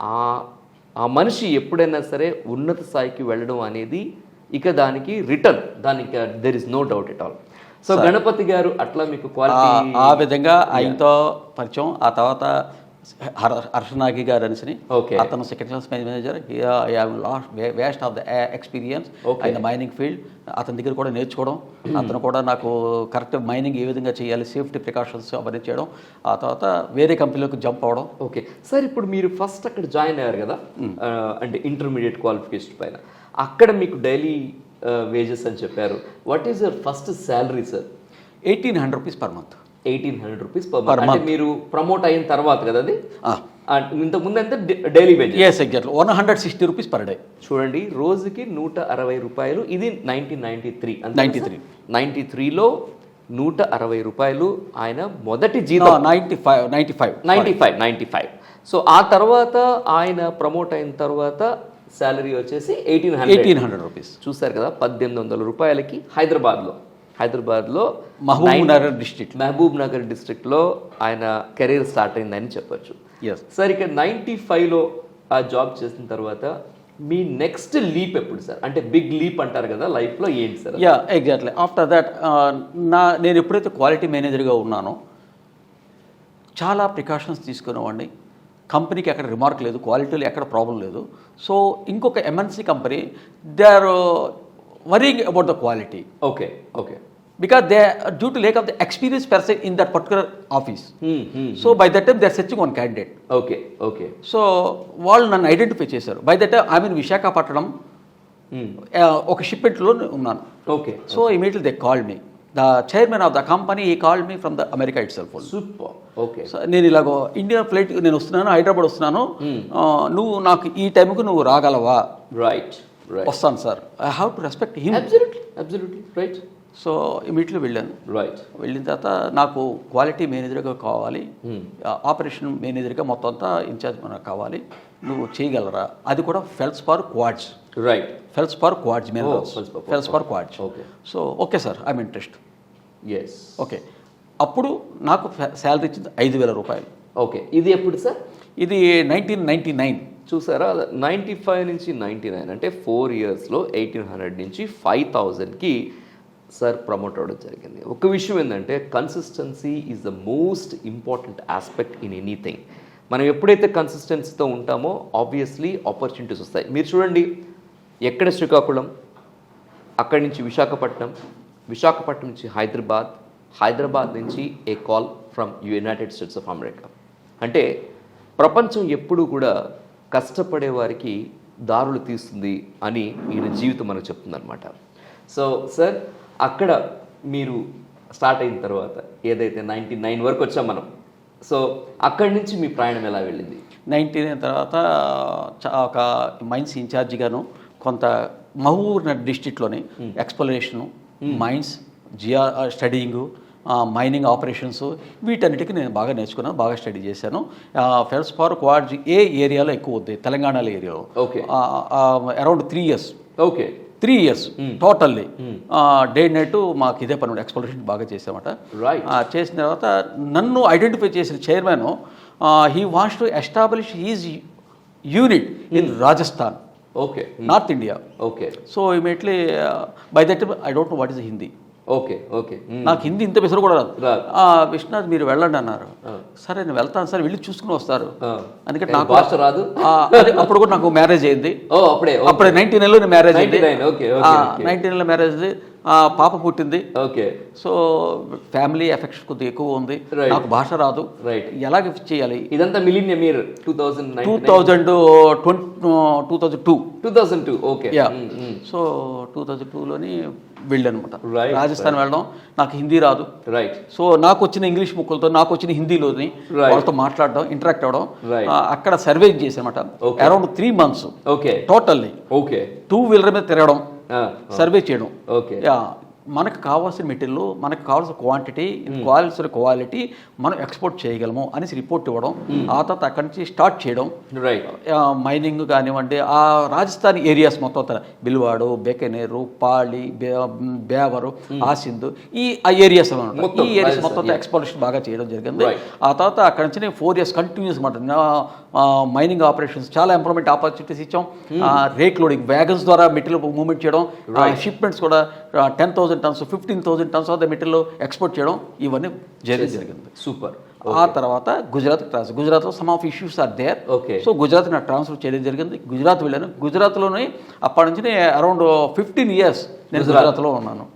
ఆ మనిషి ఎప్పుడైనా సరే ఉన్నత స్థాయికి వెళ్ళడం అనేది ఇక దానికి రిటర్న్, దానికి there is no doubt at all. So Ganapathi garu అట్లా మీకు క్వాలిటీ ఆ విధంగా ఆయనతో పరిచయం. ఆ తర్వాత హర్షనాగి గారు అనేసి, అతను second class manager. Waste of the experience in the mining field. అతని దగ్గర కూడా నేర్చుకోవడం, అతను కూడా నాకు కరెక్ట్ మైనింగ్ ఏ విధంగా చేయాలి, సేఫ్టీ ప్రికాషన్స్ అవన్నీ చేయడం. ఆ తర్వాత వేరే కంపెనీలోకి జంప్ అవడం. ఓకే సార్, ఇప్పుడు మీరు ఫస్ట్ అక్కడ జాయిన్ అయ్యారు కదా, అంటే ఇంటర్మీడియట్ క్వాలిఫికేషన్ పైన, అక్కడ మీకు డైలీ వేజెస్ అని చెప్పారు. What is your first salary sir? 1800 rupees per month. 1800 rupees per month. అంటే మీరు ప్రమోట్ అయిన తర్వాత కదా అది? ఇంతకు ముందు ఎంత daily wages? yes exactly 160 rupees per day. చూడండి, రోజుకి 160 రూపాయలు. ఇది 1993లో 160 రూపాయలు ఆయన మొదటి జీతం. 95. సో ఆ తర్వాత ఆయన ప్రమోట్ అయిన తర్వాత శాలరీ వచ్చేసి 1800 రూపీస్. చూసారు కదా, 1800 రూపాయలకి హైదరాబాద్లో మహబూబ్ నగర్ డిస్ట్రిక్ట్లో ఆయన కెరీర్ స్టార్ట్ అయిందని చెప్పొచ్చు. సార్ ఇక 95లో ఆ జాబ్ చేసిన తర్వాత మీ నెక్స్ట్ లీప్ ఎప్పుడు సార్? అంటే బిగ్ లీప్ అంటారు కదా లైఫ్లో, ఏంటి సార్? ఎగ్జాక్ట్లీ ఆఫ్టర్ దట్ నేను ఎప్పుడైతే క్వాలిటీ మేనేజర్గా ఉన్నానో చాలా ప్రికాషన్స్ తీసుకునేవాడిని. కంపెనీకి ఎక్కడ రిమార్క్ లేదు, క్వాలిటీలో ఎక్కడ ప్రాబ్లం లేదు. సో ఇంకొక MNC company they are worrying about the quality okay okay because they are due to lack of the experience person in that particular office. So by that time they are searching one candidate. Okay okay so వాళ్ళు నన్ను identify చేశారు. By that time I mean Visakhapatnam ఒక షిప్మెంట్లో ఉన్నాను. Okay so immediately they called me, the chairman of the company he called me from the America itself. Super okay so నేను ఇలాగో India flight నేను వస్తున్నాను, హైదరాబాద్ వస్తున్నాను, నువ్వు నాకు ఈ టైంకి నువ్వు రాగలవా? రైట్ రైట్ వస్తాను sir, I have to respect him. Absolutely right. So immediately వెళ్ళాను. రైట్. వెళ్ళిన తర్వాత నాకు క్వాలిటీ మేనేజర్గా కావాలి, ఆపరేషన్ మేనేజర్గా మొత్తం అంతా ఇన్ఛార్జ్ మనకు కావాలి, నువ్వు చేయగలరా? అది కూడా feldspar quartz. Right. Feldspar quartz మీద feldspar quartz. Okay. So okay sir, I'm interest. Yes. Okay. అప్పుడు నాకు శాలరీ ఇచ్చింది 5,000 రూపాయలు. ఓకే. ఇది ఎప్పుడు సార్? ఇది 1999. చూసారా, 95 నుంచి 99 అంటే 4 ఇయర్స్లో 1800 నుంచి 5000కి సార్ ప్రమోట్ అవ్వడం జరిగింది. ఒక విషయం ఏంటంటే consistency is the most important aspect in anything. మనం ఎప్పుడైతే కన్సిస్టెన్సీతో ఉంటామో ఆబ్వియస్లీ ఆపర్చునిటీస్ వస్తాయి. మీరు చూడండి, ఎక్కడ శ్రీకాకుళం, అక్కడి నుంచి విశాఖపట్నం, విశాఖపట్నం నుంచి హైదరాబాద్, హైదరాబాద్ నుంచి a call from United States of America. అంటే ప్రపంచం ఎప్పుడూ కూడా కష్టపడే వారికి దారులు తీస్తుంది అని ఈయన జీవితం మనకు చెప్తుందన్నమాట. సో సార్, అక్కడ మీరు స్టార్ట్ అయిన తర్వాత ఏదైతే 99 వరకు వచ్చాం మనం, సో అక్కడి నుంచి మీ ప్రయాణం ఎలా వెళ్ళింది? 99 తర్వాత ఒక మైన్స్ ఇన్ఛార్జిగాను కొంత మహూర్ డిస్ట్రిక్ట్లోని ఎక్స్ప్లోరేషను, మైన్స్, స్టడీయింగు, మైనింగ్ ఆపరేషన్స్, వీటన్నిటికీ నేను బాగా నేర్చుకున్నాను, బాగా స్టడీ చేశాను. ఫెల్స్పార్ క్వాడ్స్ ఏ ఏరియాలో ఎక్కువ ఉంది? తెలంగాణలో ఏరియాలో. Okay. Around 3 years. Okay. 3 years totally day night మాకు ఇదే పని, ఎక్స్ప్లోరేషన్ బాగా చేసామట. చేసిన తర్వాత నన్ను ఐడెంటిఫై చేసిన chairman, he wants to establish his unit in Rajasthan, okay, north India. Okay. So immediately by that I don't know what is Hindi. Okay okay. నాకు హిందీ ఇంత విసరు కూడా రాదు. విశ్వనాథ్ మీరు వెళ్ళండి అన్నారు. సరే నేను వెళ్తాను సార్, వెళ్ళి చూసుకుని వస్తారు. అందుకని నాకు భాష రాదు. అప్పుడు కూడా నాకు మ్యారేజ్ అయింది. అప్పుడే 99లో నేను మ్యారేజ్ అయింది. 99లో మ్యారేజ్ అయింది. పాప పుట్టింది. ఓకే. సో ఫ్యామిలీ ఎఫెక్షన్ కొద్దిగా ఎక్కువ ఉంది, నాకు భాష రాదు. రైట్. ఎలాగ చేయాలి? ఇదంతా మిలీనియం ఇయర్ 2002. ఓకే. సో 2002లోని వెళ్ళానమాట రాజస్థాన్ వెళ్ళడం. నాకు హిందీ రాదు. రైట్. సో నాకు వచ్చిన ఇంగ్లీష్ ముక్కలతో, నాకు వచ్చిన హిందీలోని వాళ్ళతో మాట్లాడడం, ఇంటరాక్ట్ అవ్వడం, అక్కడ సర్వే చేసానమాట around 3 months. Okay. Totally. Okay. 2 wheeler మీద తిరగడం, సర్వే చేయడం. ఓకే. మనకు కావాల్సిన మెటీరియల్, మనకు కావాల్సిన క్వాంటిటీ, క్వాలిటీ మనం ఎక్స్పోర్ట్ చేయగలము అనేసి రిపోర్ట్ ఇవ్వడం. ఆ తర్వాత అక్కడి నుంచి స్టార్ట్ చేయడం. మైనింగ్ కానివ్వండి, ఆ రాజస్థాన్ ఏరియాస్ మొత్తం, బిల్వాడు, బెకనేరు, పాళి, బేవరు, ఆసింధు, ఈ ఏరియాస్ అనమాట. ఈ ఏరియాస్ మొత్తం ఎక్స్ప్లోరేషన్ బాగా చేయడం జరిగింది. ఆ తర్వాత అక్కడి నుంచి 4 years కంటిన్యూస్ అనమాట మైనింగ్ ఆపరేషన్స్, చాలా ఎంప్లాయ్మెంట్ ఆపర్చునిటీస్ ఇచ్చాం. రేక్ లోడింగ్, వ్యాగన్స్ ద్వారా మెటీరియల్ మూవ్మెంట్ చేయడం, షిప్మెంట్స్ కూడా 10,000 tons 15,000 tons of the material export చేయడం, ఇవన్నీ జరిగింది. సూపర్. ఆ తర్వాత గుజరాత్లో some of issues are there. So Gujarat నాకు ట్రాన్స్ఫర్ చేయడం జరిగింది. గుజరాత్ వెళ్ళాను. గుజరాత్లోనే అప్పటి నుంచి అరౌండ్ 15 years నేను గుజరాత్లో ఉన్నాను.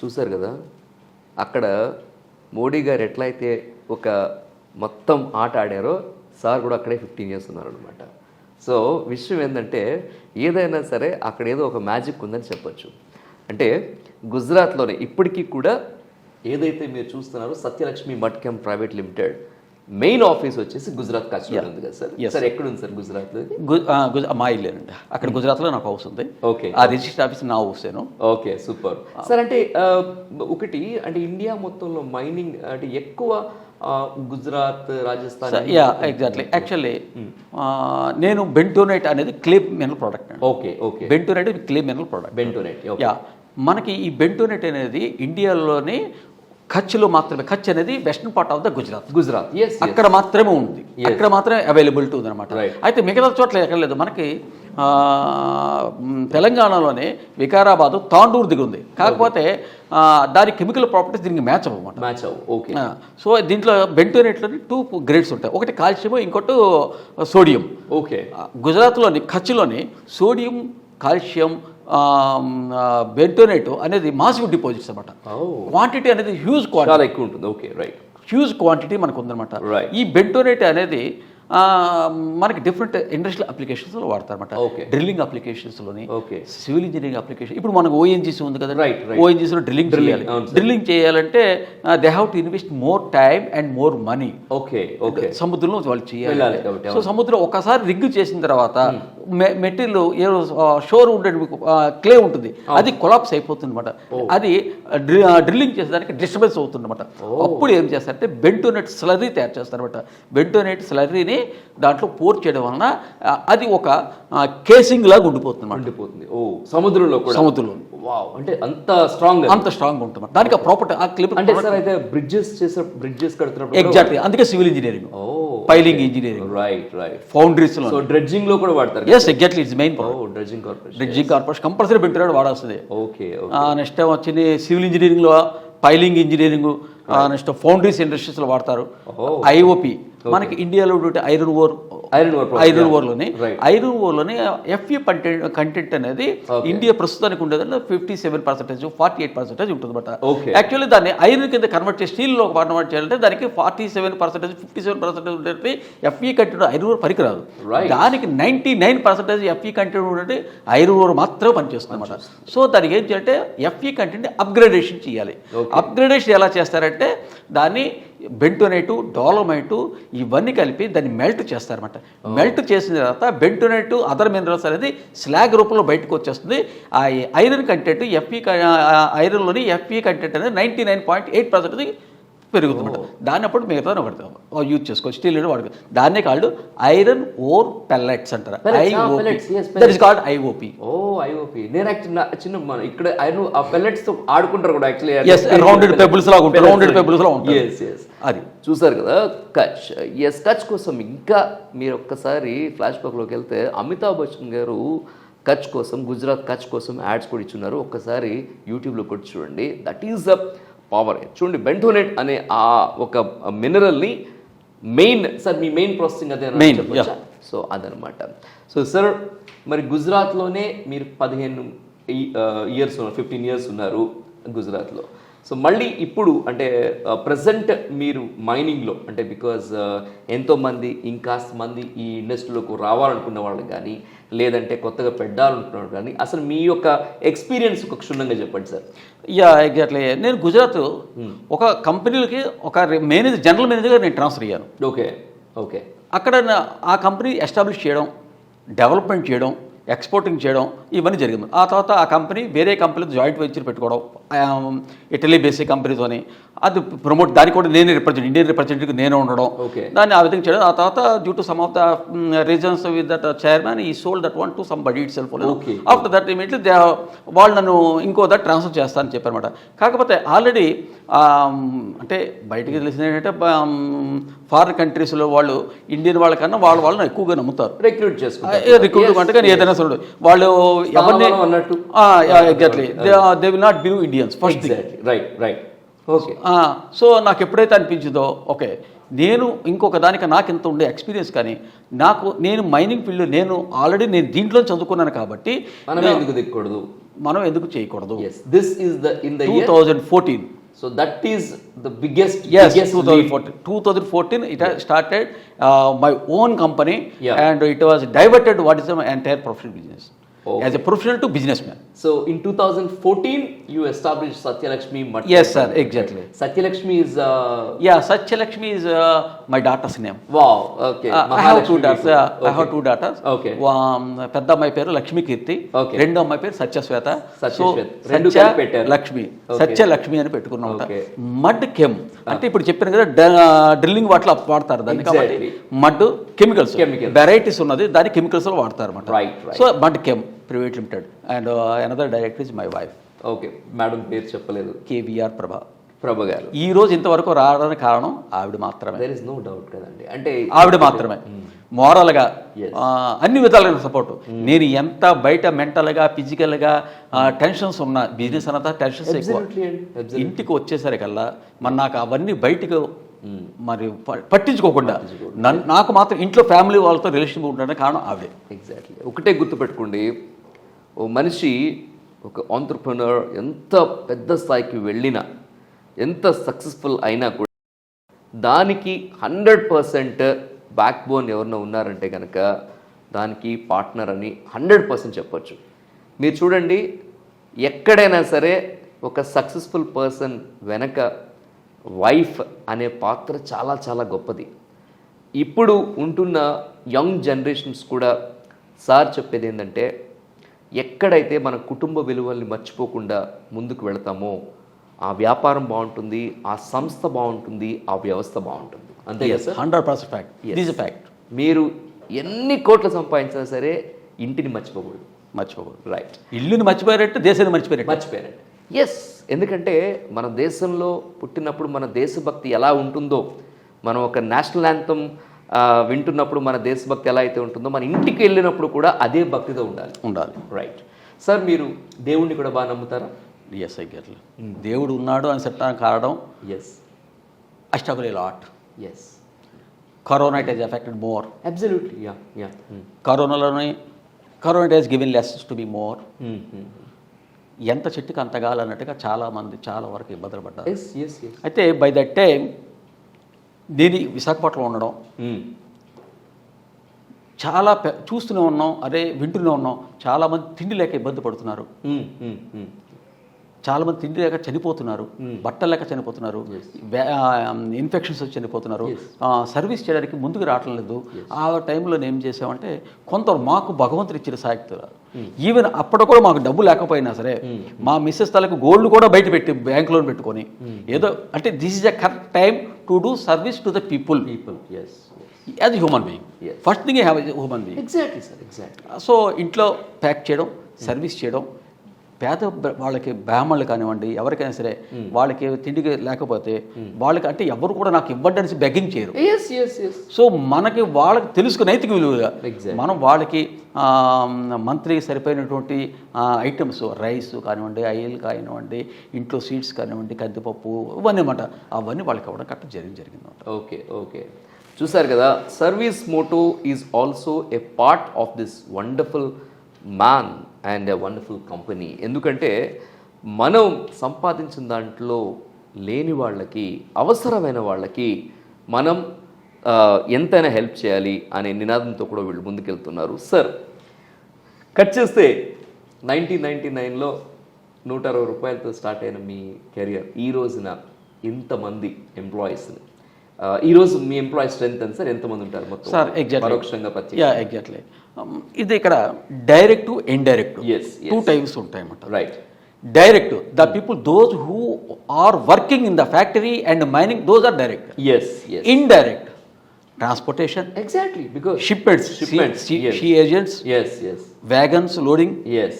చూసారు కదా, అక్కడ మోడీ గారు ఎట్లయితే ఒక మొత్తం ఆట ఆడారో సార్ కూడా అక్కడే 15 years ఉన్నారనమాట. సో విషయం ఏంటంటే ఏదైనా సరే అక్కడ ఏదో ఒక మ్యాజిక్ ఉందని చెప్పొచ్చు. అంటే గుజరాత్లోనే ఇప్పటికీ కూడా ఏదైతే మీరు చూస్తున్నారో Satyalakshmi Matkem private limited main office వచ్చేసి గుజరాత్ కచ్లో ఉంది కదా సార్? సార్ ఎక్కడ ఉంది సార్ గుజరాత్లో? మా ఇల్లేనండి అక్కడ గుజరాత్లో నాకు హౌస్ ఉంది. ఓకే. ఆ రిజిస్టర్ ఆఫీస్ నా హౌసేను. Okay, super sir. అంటే ఒకటి అంటే ఇండియా మొత్తంలో మైనింగ్ అంటే ఎక్కువ గుజరాత్, రాజస్థాన్. ఎగ్జాక్ట్లీ. యాక్చువల్లీ నేను బెంటోనైట్ అనేది clay mineral product. Okay okay. Bentonite clay mineral product. Bentonite. మనకి ఈ బెంటోనైట్ అనేది ఇండియాలోని కచ్లో మాత్రమే, కచ్ అనేది western part of the Gujarat, అక్కడ మాత్రమే ఉంది, అక్కడ మాత్రమే అవైలబిలిటీ ఉంది అనమాట. అయితే మిగతా చోట్ల ఎక్కడ లేదు. మనకి తెలంగాణలోనే వికారాబాద్ తాండూరు దిగుంది ఉంది. కాకపోతే దాని కెమికల్ ప్రాపర్టీస్ దీనికి మ్యాచ్ అవ్వమాట. మ్యాచ్ అవ్వ. ఓకే. సో దీంట్లో బెంటోనేట్లోని 2 గ్రేడ్స్ ఉంటాయి. ఒకటి కాల్షియం, ఇంకోటి సోడియం. ఓకే. గుజరాత్లోని కచ్లోని సోడియం, కాల్షియం, బెంటోనేట్ అనేది మాసివ్ డిపాజిట్స్ అనమాట. క్వాంటిటీ అనేది హ్యూజ్ క్వాంటిటీ, చాలా ఎక్కువ ఉంటుంది. Okay, right. హ్యూజ్ క్వాంటిటీ మనకు ఉందన్నమాట. ఈ బెంటోనేట్ అనేది మనకి డిఫరెంట్ ఇండస్ట్రియల్ అప్లికేషన్స్లో వాడతారన్నమాట. డ్రిల్లింగ్ అప్లికేషన్స్లోని, సివిల్ ఇంజనీరింగ్ అప్లికేషన్. ఇప్పుడు మనకు ఓఎన్జీసీ ఉంది కదా, ఓఎన్జీసీలో డ్రిల్లింగ్ చేయాలి. డ్రిల్లింగ్ చేయాలంటే they have to invest more time and more money. సముద్రంలో వాళ్ళు చేయాలి. సో సముద్రం ఒకసారి రిగ్ చేసిన తర్వాత మెటీరియల్ షోర్ ఉండే క్లే ఉంటుంది, అది కొలాప్స్ అయిపోతుంది అనమాట. అది డ్రిల్లింగ్ చేసేదానికి డిస్టర్బెన్స్ అవుతుంది అనమాట. అప్పుడు ఏం చేస్తారంటే బెంటోనేట్ స్లర్రీ తయారు చేస్తారనమాట. బెంటోనేట్ స్లర్రీని దాంట్లో పోర్ చేయడం వలన అది ఒక కేసింగ్ లాగా ఉండిపోతుంది. ఓ, సముద్రంలో అంటే అంత స్ట్రాంగ్ ఉంటుంది. దానికి ప్రాపర్టీ ఆ క్లిప్ అంటే సార్ అయితే బ్రిడ్జెస్ కడుతున్నప్పుడు ఎగ్జాక్ట్లీ అందుకే civil engineering, piling engineering, foundries లో, డ్రెడ్జింగ్ లో కూడా వాడతారు. yes exactly it's main dredging corporation compulsory bentonite వాడాల్సిందే. ఓకే. నెక్స్ట్ వచ్చింది సివిల్ ఇంజనీరింగ్ లో పైలింగ్ ఇంజనీరింగ్, నెక్స్ట్ ఫౌండరీస్ ఇండస్ట్రీస్లో వాడతారు. ఐఓపి మనకి ఇండియాలో ఐరన్ ఓర్లోని ఎఫ్ఈ కంటెంట్ అనేది ఇండియా ప్రస్తుతానికి ఉండేదంటే 57%, 48% ఉంటుంది అనమాట. యాక్చువల్లీ దాన్ని ఐరన్ కింద కన్వర్ట్ చేసి స్టీల్లో కన్వర్ట్ చేయాలంటే దానికి 47%, 57% ఉండేది ఎఫ్ఈ కంటెంట్. ఐరన్ ఓర్ పనికిరాదు. దానికి 99% ఎఫ్ఈ కంటెంట్ ఉండేది ఐరన్ ఓర్ మాత్రమే పనిచేస్తుంది అనమాట. సో దానికి ఏం చేయాలంటే ఎఫ్ఈ కంటెంట్ అప్గ్రేడేషన్ చేయాలి. అప్గ్రేడేషన్ ఎలా చేస్తారంటే దాన్ని బెంటోనేటు, డోలోమైటు ఇవన్నీ కలిపి దాన్ని మెల్ట్ చేస్తారన్నమాట. మెల్ట్ చేసిన తర్వాత బెంటోనేటు, అదర్ మినరల్స్ అనేది స్లాగ్ రూపంలో బయటకు వచ్చేస్తుంది. ఆ ఐరన్ కంటెంట్ ఐరన్లోని ఎఫ్ఈ కంటెంట్ అనేది 99.8% పెరుగుతుంది. దాన్ని అప్పుడు మిగతా ఒకటి యూజ్ చేసుకోవచ్చు. స్టీల్ వాడు దాన్నే కాల్డ్ ఐరన్ ఓర్ పెల్లెట్స్ అంటారు. ఐఓపి. నేను చిన్న ఇక్కడ ఆ పెల్లెట్స్ తో ఆడుకుంటారు కూడా. రౌండెడ్ పెబుల్స్ లాగా ఉంటాయి. రౌండెడ్ పెబుల్స్ లా ఉంటాయి. అది చూసారు కదా కచ్. కచ్ కోసం ఇంకా మీరు ఒక్కసారి ఫ్లాష్ బ్యాక్లోకి వెళ్తే అమితాబ్ బచ్చన్ గారు కచ్ కోసం, గుజరాత్ కచ్ కోసం యాడ్స్ కూడా ఇచ్చున్నారు. ఒక్కసారి యూట్యూబ్లో కొట్టి చూడండి. That is the power. చూడండి, బెంటోనేట్ అనే ఆ ఒక మినరల్ని సార్ మీ మెయిన్ ప్రాసెసింగ్ అదే చెప్పచ్చా? సో అదనమాట. సో సార్ మరి గుజరాత్లోనే మీరు 15 years ఉన్నారు గుజరాత్లో. సో మళ్ళీ ఇప్పుడు అంటే ప్రజెంట్ మీరు మైనింగ్లో అంటే బికాజ్ ఎంతోమంది ఇంకాస్త మంది ఈ ఇండస్ట్రీలోకి రావాలనుకున్న వాళ్ళు కానీ లేదంటే కొత్తగా పెట్టాలనుకున్న కానీ అసలు మీ యొక్క ఎక్స్పీరియన్స్ ఒక క్షుణ్ణంగా చెప్పండి సార్. ఎగ్జాక్ట్లీ. నేను గుజరాత్ ఒక కంపెనీలకి ఒక జనరల్ మేనేజర్గా నేను ట్రాన్స్ఫర్ అయ్యాను. ఓకే. అక్కడ ఆ కంపెనీ ఎస్టాబ్లిష్ చేయడం, డెవలప్మెంట్ చేయడం, ఎక్స్పోర్టింగ్ చేయడం ఇవన్నీ జరిగింది. ఆ తర్వాత ఆ కంపెనీ వేరే కంపెనీతో జాయింట్ వెంచర్ పెట్టుకోవడం, ఇటలీ బేసిక్ కంపెనీతోని అది ప్రమోట్, దానికి కూడా నేనే ఇండియన్ రిప్రజెంటేటివ్ నేనే ఉండడం, దాన్ని ఆ విధంగా చేయడం. ఆ తర్వాత due to some of the reasons with that chairman he sold that one to somebody itself. After that immediately వాళ్ళు నన్ను ఇంకో దట్ ట్రాన్స్ఫర్ చేస్తానని చెప్పారన్నమాట. కాకపోతే ఆల్రెడీ అంటే బయటికి తెలిసిన ఏంటంటే ఫారిన్ కంట్రీస్లో వాళ్ళు ఇండియన్ వాళ్ళకన్నా వాళ్ళని ఎక్కువగా నమ్ముతారు, రిక్రూట్ అంటే. కానీ ఏదైనా సరే వాళ్ళు ఎవరిని అన్నట్టు exactly they will not believe Indians first thing. Right. Okay. So నాకు ఎప్పుడైతే అనిపించిందో ఓకే నేను ఇంకొక దానికి నాకు ఎంత ఉండే ఎక్స్పీరియన్స్ కానీ నేను మైనింగ్ ఫీల్డ్ నేను దీంట్లో చదువుకున్నాను కాబట్టి మనం ఎందుకు చేయకూడదు. This is in the 2014. So that is the biggest. 2014 it has started my own company. And it was diverted what is my entire professional business. As a professional to businessman. So in 2014 you established Satyalakshmi Mutton. Yes sir, exactly. Satyalakshmi is Satyalakshmi is my daughter's name. Wow. Okay. I have two daughters. I have two daughters. Okay. పెద్ద అమ్మాయి పేరు లక్ష్మి కీర్తి, రెండో అమ్మాయి పేరు సత్యశ్వేత. So Lakshmi, Satyalakshmi అని పెట్టుకున్నాం. Mud కెమ్ అంటే ఇప్పుడు చెప్పాను కదా డ్రిల్లింగ్ వాటిలో వాడతారు దాన్ని, కాబట్టి మడ్ కెమికల్స్ వెరైటీస్ ఉన్నది దాన్ని కెమికల్స్ లో వాడతారు అన్నమాట. సో మడ్ కెమ్ private limited and another director is my wife. Okay. Madam పేరు చెప్పలేదు. కేవీఆర్ ప్రభా. ప్రభు గారు ఈ రోజు ఇంతవరకు రావడానికి కారణం ఆవిడ మాత్రమే. దేర్ ఇస్ నో డౌట్ కదండి. అంటే ఆవిడ మాత్రమే మోరల్గా అన్ని విధాలుగా సపోర్ట్. నేను ఎంత బయట మెంటల్గా ఫిజికల్గా టెన్షన్స్ ఉన్నా, బిజినెస్ అన్నదా టెన్షన్స్ ఎక్కువ, ఇంటికి వచ్చేసరికల్లా మరి నాకు అవన్నీ బయటకు మరి పట్టించుకోకుండా నాకు మాత్రం ఇంట్లో ఫ్యామిలీ వాళ్ళతో రిలేషన్ ఉండడానికి కారణం ఆవిడే. ఎగ్జాక్ట్లీ. ఒకటే గుర్తుపెట్టుకోండి, ఓ మనిషి ఒక ఆంట్రప్రెన్యూర్ ఎంత పెద్ద స్థాయికి వెళ్ళినా, ఎంత సక్సెస్ఫుల్ అయినా కూడా దానికి 100% బ్యాక్ బోన్ ఎవరన్నా ఉన్నారంటే కనుక దానికి పార్ట్నర్ అని 100% చెప్పొచ్చు. మీరు చూడండి, ఎక్కడైనా సరే ఒక సక్సెస్ఫుల్ పర్సన్ వెనక వైఫ్ అనే పాత్ర చాలా చాలా గొప్పది. ఇప్పుడు ఉంటున్న యంగ్ జనరేషన్స్ కూడా సార్ చెప్పేది ఏంటంటే, ఎక్కడైతే మన కుటుంబ విలువల్ని మర్చిపోకుండా ముందుకు వెళతామో ఆ వ్యాపారం బాగుంటుంది, ఆ సంస్థ బాగుంటుంది, ఆ వ్యవస్థ బాగుంటుంది. అంతే కదా sir? 100% fact. It is a fact. మీరు ఎన్ని కోట్లు సంపాదించినా సరే ఇంటిని మర్చిపోకూడదు. రైట్. ఇల్లుని మర్చిపోయారంటే దేశాన్ని మర్చిపోయారంటే ఎస్. ఎందుకంటే మన దేశంలో పుట్టినప్పుడు మన దేశభక్తి ఎలా ఉంటుందో, మనం ఒక నేషనల్ యాంథమ్ వింటున్నప్పుడు మన దేశభక్తి ఎలా అయితే ఉంటుందో, మన ఇంటికి వెళ్ళినప్పుడు కూడా అదే భక్తితో ఉండాలి. రైట్. సార్, మీరు దేవుణ్ణి కూడా బాగా నమ్ముతారా? Yes, exactly. దేవుడు ఉన్నాడు అని చెప్పడానికి కారణం yes, I struggle a lot. yes, Corona, it has affected more. absolutely, yeah. Corona has given lessons to be more. ఎంత చెట్టుకు అంత గాలన్నట్టుగా చాలామంది చాలా వరకు ఇబ్బందులు పడ్డారు. yes. అయితే బై దట్ టైం నేను విశాఖపట్నంలో ఉండడం చాలా చూస్తూనే ఉన్నాం, వింటూనే ఉన్నాం. చాలామంది తిండి లేక ఇబ్బంది పడుతున్నారు, చాలామంది తిండి లేక చనిపోతున్నారు, బట్టలు లేక చనిపోతున్నారు, ఇన్ఫెక్షన్స్ వచ్చి చనిపోతున్నారు, సర్వీస్ చేయడానికి ముందుకు రావటం లేదు. ఆ టైంలో నేను ఏం చేసామంటే, కొంత మాకు భగవంతుడు ఇచ్చిన సాయక్తులు, ఈవెన్ అప్పటి కూడా మాకు డబ్బు లేకపోయినా సరే మా మిస్సెస్ తలకు గోల్డ్ కూడా బయట పెట్టి బ్యాంక్ లోన్ పెట్టుకొని ఏదో అంటే this is a correct time to do service to the people as human being. First thing I have human being. Exactly. So ఇంట్లో ప్యాక్ చేయడం, సర్వీస్ చేయడం, పేద వాళ్ళకి బ్రాహ్మణులు కానివ్వండి, ఎవరికైనా సరే వాళ్ళకి తిండికి లేకపోతే వాళ్ళకి అంటే ఎవరు కూడా నాకు ఇవ్వండి అనేసి బెగ్గింగ్ చేయరు. సో మనకి వాళ్ళకి తెలుసుకుని నైతిక విలువగా మనం వాళ్ళకి మంత్లీకి సరిపోయినటువంటి ఐటమ్స్, రైస్ కానివ్వండి, ఆయిల్ కానివ్వండి, ఇంట్లో సీడ్స్ కానివ్వండి, కందిపప్పు, ఇవన్నీ అన్నమాట, అవన్నీ వాళ్ళకి ఇవ్వడం కరెక్ట్ జరిగిందన్నమాట. ఓకే. చూసారు కదా, service motto is also a part of this wonderful man and a wonderful company. ఎందుకంటే మనం సంపాదించిన దాంట్లో లేని వాళ్ళకి, అవసరమైన వాళ్ళకి మనం ఎంతైనా హెల్ప్ చేయాలి అనే నినాదంతో కూడా వీళ్ళు ముందుకెళ్తున్నారు. సార్, కట్ చేస్తే 1999లో 160 రూపాయలతో స్టార్ట్ అయిన మీ కెరియర్ ఈ రోజున ఇంతమంది ఎంప్లాయీస్ని, ఈరోజు మీ ఎంప్లాయీ స్ట్రెంత్ ఎంత సార్? ఎంతమంది ఉంటారు మొత్తం? సార్, ఎగ్జాక్ట్లీ, పరోక్షంగా ఎగ్జాక్ట్లీ. ఇది ఇక్కడ డైరెక్ట్, ఇండైరెక్ట్, yes. 2 టైప్స్ ఉంటాయి అన్నమాట. Right. Direct, the people those who are working in the factory and mining, those are direct. yes. Indirect, transportation, exactly, because shipments, yes. she agents, yes. wagons loading, yes.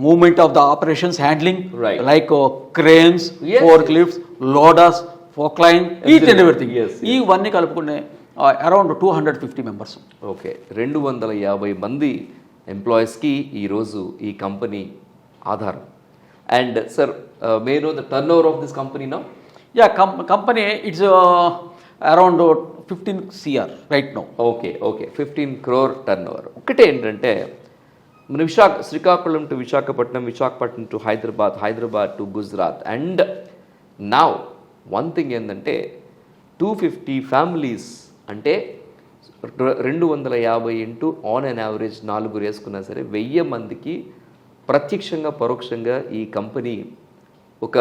movement of the operations handling, right, like cranes, yes, forklifts, loaders, forkline, each and everything. yes. ఇవన్నీ కలుపుకునే around 250 members. Okay, 250 మంది ఎంప్లాయీస్కి ఈరోజు ఈ company ఆధారం. And sir, may know the turn over of this company now? Company it's around 15 CR right now. Okay, 15 crore turn over. ఒకటే ఏంటంటే, మన Srikakulam to Visakhapatnam to Hyderabad to Gujarat. And now one thing ఏంటంటే, 250 families అంటే 250 ఇంటూ ఆన్ అండ్ యావరేజ్ 4 వేసుకున్నా సరే 1000 మందికి ప్రత్యక్షంగా పరోక్షంగా ఈ కంపెనీ ఒక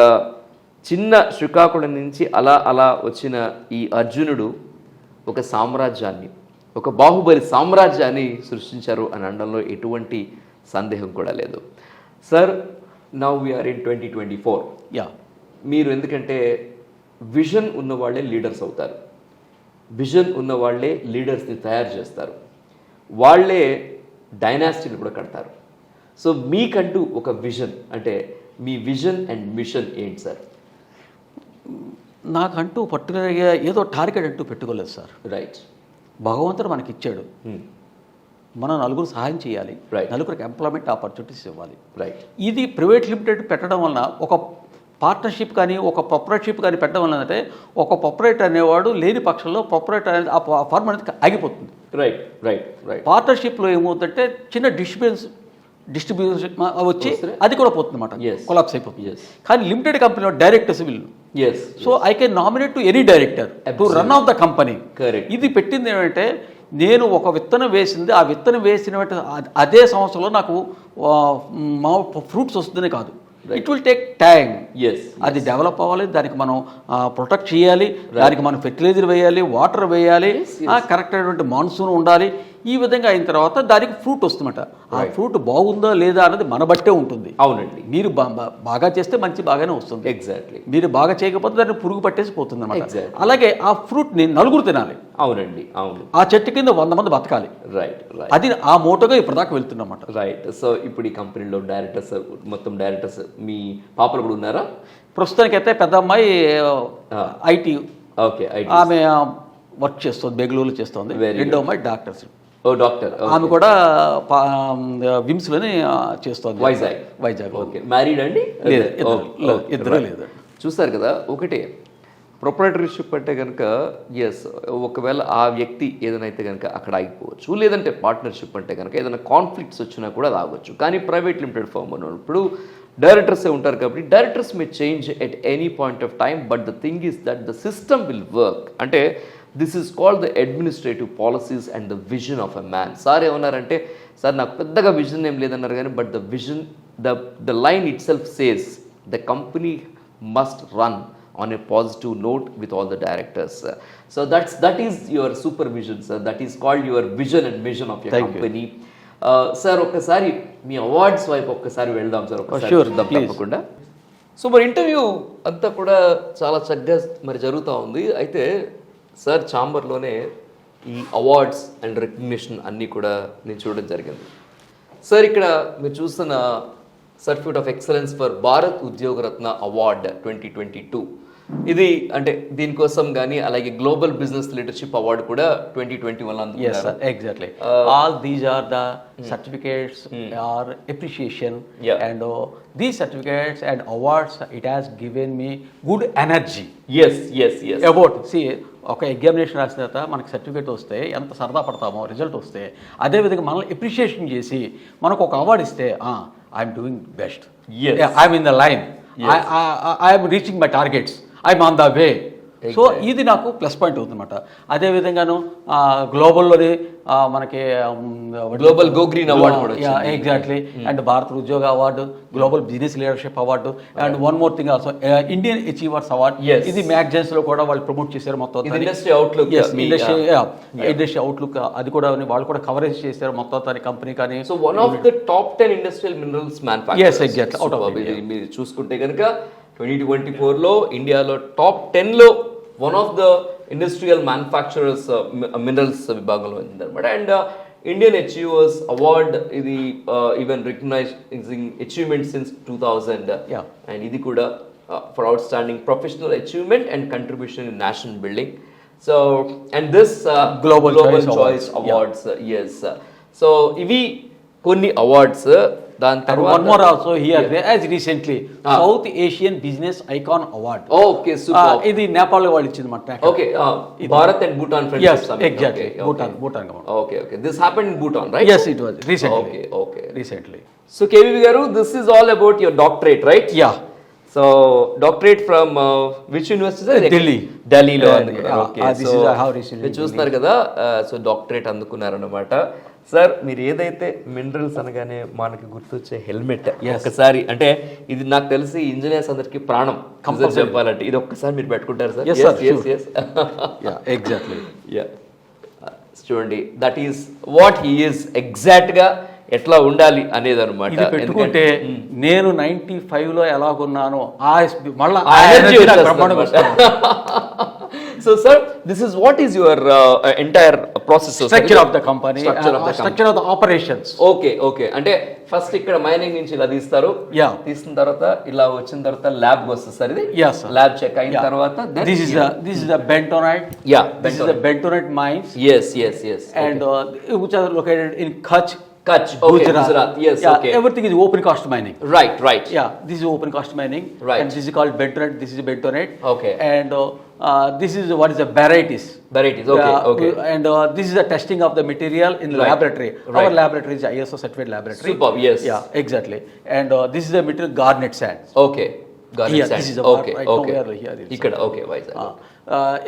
చిన్న శ్రీకాకుళం నుంచి అలా వచ్చిన ఈ అర్జునుడు ఒక సామ్రాజ్యాన్ని, ఒక బాహుబలి సామ్రాజ్యాన్ని సృష్టించారు అని అనడంలో ఎటువంటి సందేహం కూడా లేదు. Sir, now we are in 2024. మీరు ఎందుకంటే విజన్ ఉన్నవాళ్లే లీడర్స్ అవుతారు, విజన్ ఉన్న వాళ్ళే లీడర్స్ని తయారు చేస్తారు, వాళ్ళే డైనాసిటీని కూడా కడతారు. సో మీకంటూ ఒక విజన్, అంటే మీ విజన్ అండ్ మిషన్ ఏంటి సార్? నాకంటూ పర్టికులర్గా ఏదో టార్గెట్ అంటూ పెట్టుకోలేదు సార్. రైట్. భగవంతుడు మనకి ఇచ్చాడు, మనం నలుగురు సహాయం చేయాలి, Right. నలుగురికి ఎంప్లాయ్మెంట్ ఆపర్చునిటీస్ ఇవ్వాలి. రైట్. ఇది ప్రైవేట్ లిమిటెడ్ పెట్టడం వలన ఒక పార్ట్నర్షిప్ కానీ ఒక ప్రొపరేటర్షిప్ కానీ పెట్టడం వలన అంటే ఒక ప్రొపరేటర్ అనేవాడు లేని పక్షంలో ప్రొపరేటర్ అనేది ఆ ఫార్మ్ అనేది ఆగిపోతుంది. రైట్. రైట్. రైట్. పార్ట్నర్షిప్లో ఏమవుతుందంటే చిన్న డిస్ట్రిబ్యూషన్ వచ్చి వస్తే? అది కూడా పోతుంది అన్నమాట, Yes. కొలాప్స్ అయిపోతుంది. Yes. కానీ లిమిటెడ్ కంపెనీలో directors will, yes. So I can nominate to any director to run of the company. Correct. ఇది పెట్టింది ఏమంటే నేను ఒక విత్తనం వేసింది, ఆ విత్తనం వేసిన అదే సంవత్సరంలో నాకు మా ఫ్రూట్స్ వస్తుందనే కాదు, it will take time. Yes. అది డెవలప్ అవ్వాలి, దానికి మనం ప్రొటెక్ట్ చేయాలి, దానికి మనం ఫెర్టిలైజర్ వేయాలి, వాటర్ వేయాలి, కరెక్ట్ అయినటువంటి మాన్సూన్ ఉండాలి. ఈ విధంగా అయిన తర్వాత దానికి ఫ్రూట్ వస్తుందన్నమాట. ఆ ఫ్రూట్ బాగుందా లేదా అన్నది మన బట్టే ఉంటుంది. అవునండి. మీరు బాగా చేస్తే మంచి బాగానే వస్తుంది, ఎగ్జాక్ట్లీ. మీరు బాగా చేయకపోతే దాన్ని పురుగు పట్టేసి పోతుంది అన్నమాట. Exactly. అలాగే ఆ ఫ్రూట్ని నలుగురు తినాలి, అవునండి. అవును. ఆ చెట్టు కింద 100 మంది బతకాలి. రైట్. రైట్. అది ఆ మోటోగా ఇప్పటిదాకా వెళ్తున్నమాట. రైట్. సో ఇప్పుడు ఈ కంపెనీలో డైరెక్టర్స్, మొత్తం డైరెక్టర్స్ మీ పాపలు కూడా ఉన్నారా? ప్రస్తుతానికైతే పెద్ద అమ్మాయి ఐటీ, ఓకే. ఆమె వర్క్ చేస్తుంది, బెంగళూరులో చేస్తుంది. Very రెండో అమ్మాయి డాక్టర్స్, ఓ డాక్టర్. ఆమె కూడా విమ్స్లోనే చేస్తుంది. వైజాగ్. ఓకే. మ్యారీడ్ అండి? లేదు, ఇద్దరు లేదు. చూసారు కదా, ఒకటే ప్రొపరేటర్షిప్ అంటే కనుక ఎస్, ఒకవేళ ఆ వ్యక్తి ఏదైనా అయితే కనుక అక్కడ ఆగిపోవచ్చు, లేదంటే పార్ట్నర్షిప్ అంటే కనుక ఏదైనా కాన్ఫ్లిక్ట్స్ వచ్చినా కూడా రావచ్చు. కానీ ప్రైవేట్ లిమిటెడ్ ఫర్మ్ ఉన్నప్పుడు డైరెక్టర్సే ఉంటారు కాబట్టి directors may change at any point of time, but the thing is that the system will work. అంటే this is called the administrative policies and the vision of a man. Sir ఏమన్నారంటే, sir నాకు పెద్దగా vision ఏం లేదన్నారు కానీ but the vision, the line itself says the company must run on a positive note with all the directors. So that is your supervision, sir. That is called your vision and mission of your company. Sir ఒక్కసారి మీ awards వైపు ఒక్కసారి వెళ్దాం sir, ఒక్కసారి చూద్దాం తప్పకుండా. So మరి interview అంతా కూడా చాలా చక్కగా మరి జరుగుతూ ఉంది. అయితే సార్ ఛాంబర్లోనే ఈ అవార్డ్స్ అండ్ రికగ్నిషన్ అన్నీ కూడా నేను చూడడం జరిగింది. సార్ ఇక్కడ మీరు చూస్తున్న certificate of excellence for Bharat Udyogratna award 2022, ఇది అంటే దీనికోసం కానీ అలాగే గ్లోబల్ బిజినెస్ లీడర్షిప్ అవార్డు కూడా 2021 అందుకున్నారు. Exactly. All these are the certificates are appreciation and these certificates and awards it has given me good energy. Yes about సి ఒక ఎగ్జామినేషన్ రాసిన తర్వాత మనకి సర్టిఫికేట్ వస్తే ఎంత సరదా పడతామో, రిజల్ట్ వస్తే అదేవిధంగా మనల్ని అప్రిషియేషన్ చేసి మనకు ఒక అవార్డు ఇస్తే I'm doing best, I'm in the line, I'm reaching my targets, I'm on the way. So ఇది నాకు ప్లస్ పాయింట్ అవుతుందన్నమాట. అదేవిధంగాను గ్లోబల్లోని మనకి global go green award, exactly, and భారత ఉద్యోగ award, global business leadership award, and one more thing also Indian achievers award. ఇది magazines లో కూడా వాళ్ళు ప్రమోట్ చేశారు మొత్తం. ఇండస్ట్రీ అవుట్లుక్, ఇండస్ట్రీ అవుట్లుక్ అది కూడా వాళ్ళు కూడా కవరేజ్ చేశారు మొత్తం తన కంపెనీ. కానీ so one of the top 10 industrial minerals manufacturers. Exactly. Out of మీరు చూసుకుంటే కనుక 2024లో ఇండియాలో టాప్ 10లో one of the industrial manufacturers minerals విభాగంలో ఉందన్నమాట. అండ్ ఇండియన్ అచీవర్స్ అవార్డ్ ఇది even recognizing achievement since 2000. And ఇది కూడా for outstanding professional achievement and contribution in national building. So and this global choice awards. Yes. So ఇవి కొన్ని awards. దాని తర్వాత one more also here as recently South Asian Business Icon Award. Okay, super. ఇది నేపాల్ వాళ్ళు ఇచ్చింది మాట. Okay, Bharat and Bhutan Friendship Summit. Yes, exactly. Bhutan. Okay. This happened in Bhutan, right? Yes, it was recently. Okay. Recently. So KVV garu, this is all about your doctorate, right? Yeah. So doctorate from which university? Delhi లో అందుకున్నారు. Okay. This is how recently. మీరు చూస్తున్నారు కదా, so doctorate అందుకున్నారు అన్నమాట. Sir మీరు ఏదైతే minerals అనగానే మనకి గుర్తొచ్చే హెల్మెట్, ఒక్కసారి అంటే ఇది నాకు తెలిసి ఇంజనీర్స్ అందరికి ప్రాణం కంపల్సరీ చెప్పాలంటే, ఇది ఒక్కసారి మీరు పెట్టుకుంటారు సార్? ఎగ్జాక్ట్లీ. చూడండి, that is what he is exact గా ఎట్లా ఉండాలి అనేది అనమాట. పెట్టుకుంటే నేను 95లో ఎలాగున్నానో మళ్ళీ So, sir, this is what is your entire process? Structure of the company, Structure of the operations. Okay okay అంటే ఫస్ట్ ఇక్కడ మైనింగ్ నుంచి ఇలా తీస్తారు, Yeah. తీసిన తర్వాత ఇలా వచ్చిన తర్వాత ల్యాబ్ వస్తుంది సార్ ఇది. Yes, sir. ల్యాబ్ చెక్ అయిన Yeah. తర్వాత This is the bentonite. Yeah, This is the bentonite mines, yes and which are located in Kutch, Kutch, okay, Gujarat. Yes, yeah, okay. everything is open cast mining. Right. Yeah, this is open cast mining. Right. And this is called bentonite. This is bentonite. Okay. And this is what is the varieties. Varieties, okay. And this is the testing of the material in the Right. laboratory. Right. Our laboratory is ISO certified laboratory. Superb, yes. Yeah, exactly. And this is the material garnet sand. Okay Here, this is the part right now we are here. ఇక్కడ okay Vizag.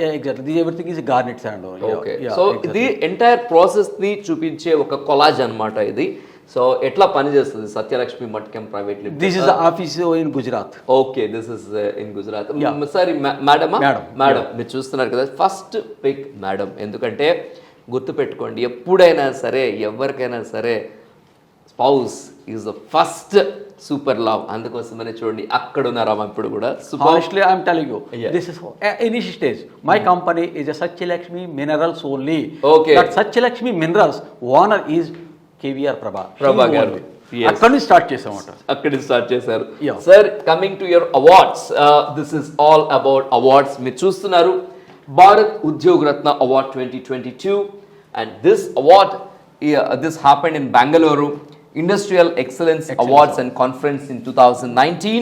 Yeah, exactly. Everything is garnet sand. Okay Yeah, so exactly. ఇది entire process ని చూపించే ఒక collage అన్నమాట ఇది. So ఎట్లా పనిచేస్తుంది Satyalakshmi Matkem private limited? This is the office in Gujarat. Okay, this is in Gujarat. Yeah. Sorry మేడమా? Madam. మేడం, మీరు చూస్తున్నారు కదా, ఫస్ట్ పిక్ మేడం. ఎందుకంటే గుర్తుపెట్టుకోండి, ఎప్పుడైనా సరే ఎవరికైనా సరే spouse is the first super love. అందుకోసమనే చూడండి అక్కడ ఉన్నారా ఇప్పుడు కూడా. Honestly, I'm telling you, Yeah. this is initial stage. My company is a Satyalakshmi Minerals only. Okay. That Satyalakshmi Minerals owner is KVR Prabha. Prabha He garu. only. Yes. అక్కడ నుంచి start చేసామట. అక్కడి start చేశారు. Yeah. Sir, coming to your awards, this is all about awards. మీరు చూస్తున్నారు Bharat Udyog Ratna award 2022, and this award this happened in Bengaluru industrial excellence awards and conference in 2019,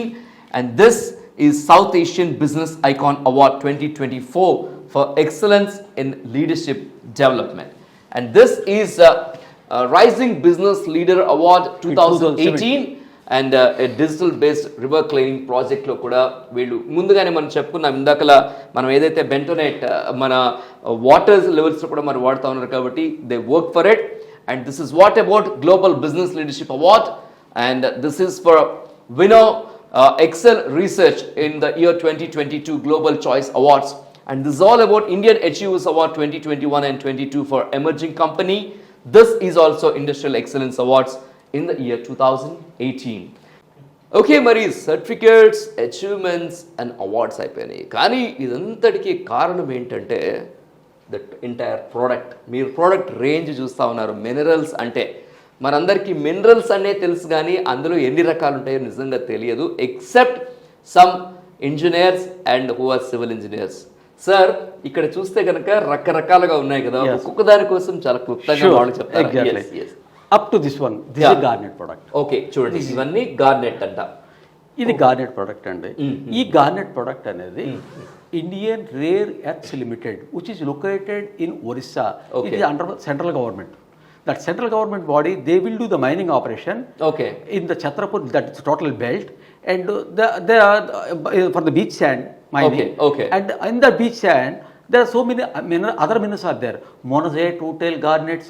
and this is South Asian Business Icon Award 2024 for excellence in leadership development, and this is Rising Business Leader Award 2018, and a digital based river cleaning project లో కూడా వీళ్ళు ముందుగానే మనం చెప్పుకున్నాం ఇందాకలా, మనం ఏదైతే bentonite మన water levels లో కూడా మనం వాడుతా ఉన్నారు కాబట్టి they work for it. And this is what about global business leadership award, and this is for Vino Excel Research in the year 2022 Global Choice Awards, and this is all about Indian Achievers Award 2021 and 22 for Emerging Company. This is also Industrial Excellence Awards in the year 2018. Okay, మరి certificates, achievements and awards అయిపోయినాయి, కానీ ఇదంతటికీ కారణం ఏంటంటే that entire product. మీరు product range చూస్తూ ఉన్నారు. Minerals అంటే మనందరికీ మినరల్స్ అనే తెలుసు, కానీ అందులో ఎన్ని రకాలు ఉంటాయో నిజంగా తెలియదు, except some engineers and who are civil engineers. Sir, ఇక్కడ చూస్తే కనుక రకరకాలుగా ఉన్నాయి కదా, ఒక్కొక్క దాని కోసం చాలా క్లుప్తంగా వాళ్ళు చెప్తారు. Up to this one, this is garnet product. Okay, చూడండి ఇవన్నీ గార్నెట్ అంట. ఇది గార్నెట్ ప్రొడక్ట్ అండి. ఈ గార్నెట్ ప్రొడక్ట్ అనేది Indian rare earths limited, which is located in Orissa. It is under central government. That central government body, they will do the mining operation. Okay. In the Chhatrapur, that is total belt, and they are for the beach sand mining. Okay. And in the beach sand, there are so many other minerals are there: monazite, rutile, garnet,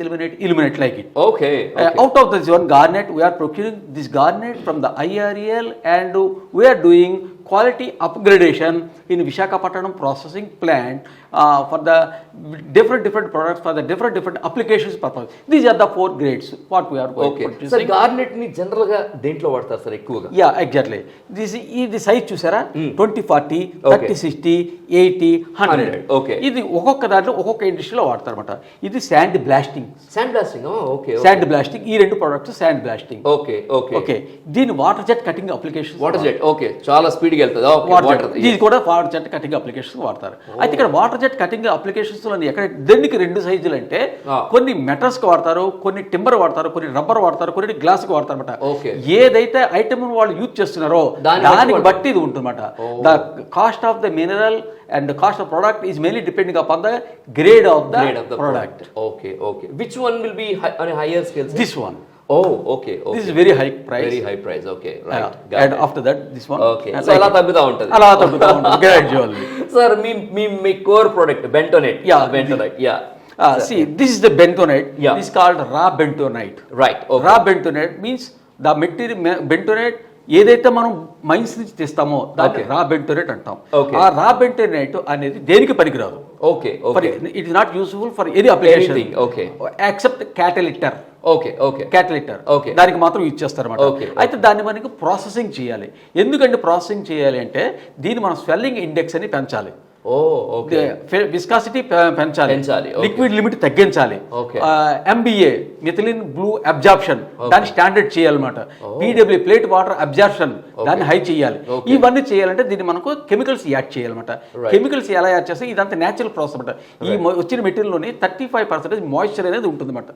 ilmenite, like it. Okay. Out of this one garnet, we are procuring this garnet from the IREL, and we are doing quality upgradation in Visakhapatnam processing plant for the different products for the different applications purpose. These are the 4 grades what we are going to produce. Sir, garnet ni general ga dentlo vaadtaru sir ekkuva. Yeah, exactly. This size chusara 20, 40, 30, 60, 80, 100. Okay. ఇది ఒక్కొక్క దాంట్లో ఒక్కొక్క ఇండస్ట్రీలో వాడతారు అనమాట. ఇది sand blasting. Okay. Sand blasting, ఈ 2 products sand blasting. Okay. దీని water jet cutting application. Water jet, okay, చాలా స్పీడ్ గా వెళ్తది. ఇది కూడా వాటర్ జెట్ కటింగ్ అప్లికేషన్స్ వాడతారు. అయితే ఇక్కడ వాటర్ జెట్ కటింగ్ అప్లికేషన్స్ లో ఎక్కడ దేనికి 2 సైజులు అంటే, కొన్ని మెటల్స్ కి వాడతారు, కొన్ని టింబర్ వాడతారు, కొన్ని రబ్బర్ వాడతారు, కొన్ని గ్లాస్ కి వాడతారు అనమాట. ఏదైతే ఐటమ్ వాళ్ళు యూజ్ చేస్తున్నారో దానికి బట్టి ఇది ఉంటుందన్నమాట. The cost of the mineral and the cost of product is mainly depending upon the grade of the product. Okay. Which one will be on a higher scale? This one. Oh, okay. This is very high price. Very high price. Okay, right. And after that, this one. Okay. So ala tabbuta untadi. Gradually. Sir, me core product bentonite. Yeah, bentonite. Yeah. See, this is the bentonite. Yeah. This is called raw bentonite. Right. Okay. Raw bentonite means the material bentonite ఏదైతే మనం mines నుంచి తీస్తామో దాన్ని రా బెంటోనేట్ అంటాం. ఆ రా బెంటోనేట్ అనేది దేనికి పనికిరాదు. Okay. It is not useful for any application. Okay. Except cat litter. Okay. Cat litter దానికి మాత్రం యూజ్ చేస్తారన్నమాట. అయితే దాన్ని మనకి ప్రాసెసింగ్ చేయాలి. ఎందుకంటే ప్రాసెసింగ్ చేయాలి అంటే దీన్ని మనం స్వెల్లింగ్ ఇండెక్స్ అని పెంచాలి. ఓ ఓకే. విస్కాసిటీ పెంచాలి, పెంచాలి, okay. లిక్విడ్ లిమిట్ తగ్గించాలి, Okay. MBA methylene blue absorption దాన్ని స్టాండర్డ్ చేయాలన్నమాట, PW ప్లేట్ వాటర్ అబ్జార్ప్షన్ దాన్ని హై చేయాలి. Okay. ఇవన్నీ చేయాలంటే దీన్ని మనకు కెమికల్స్ యాడ్ చేయాలన్నమాట. Right. కెమికల్స్ ఎలా యాడ్ చేస్తే ఇదంతా నేచురల్ ప్రాసెస్ అనమాట. ఈ వచ్చిన మెటీరియల్లోని 35% మాయిశ్చర్ అనేది ఉంటుందన్నమాట.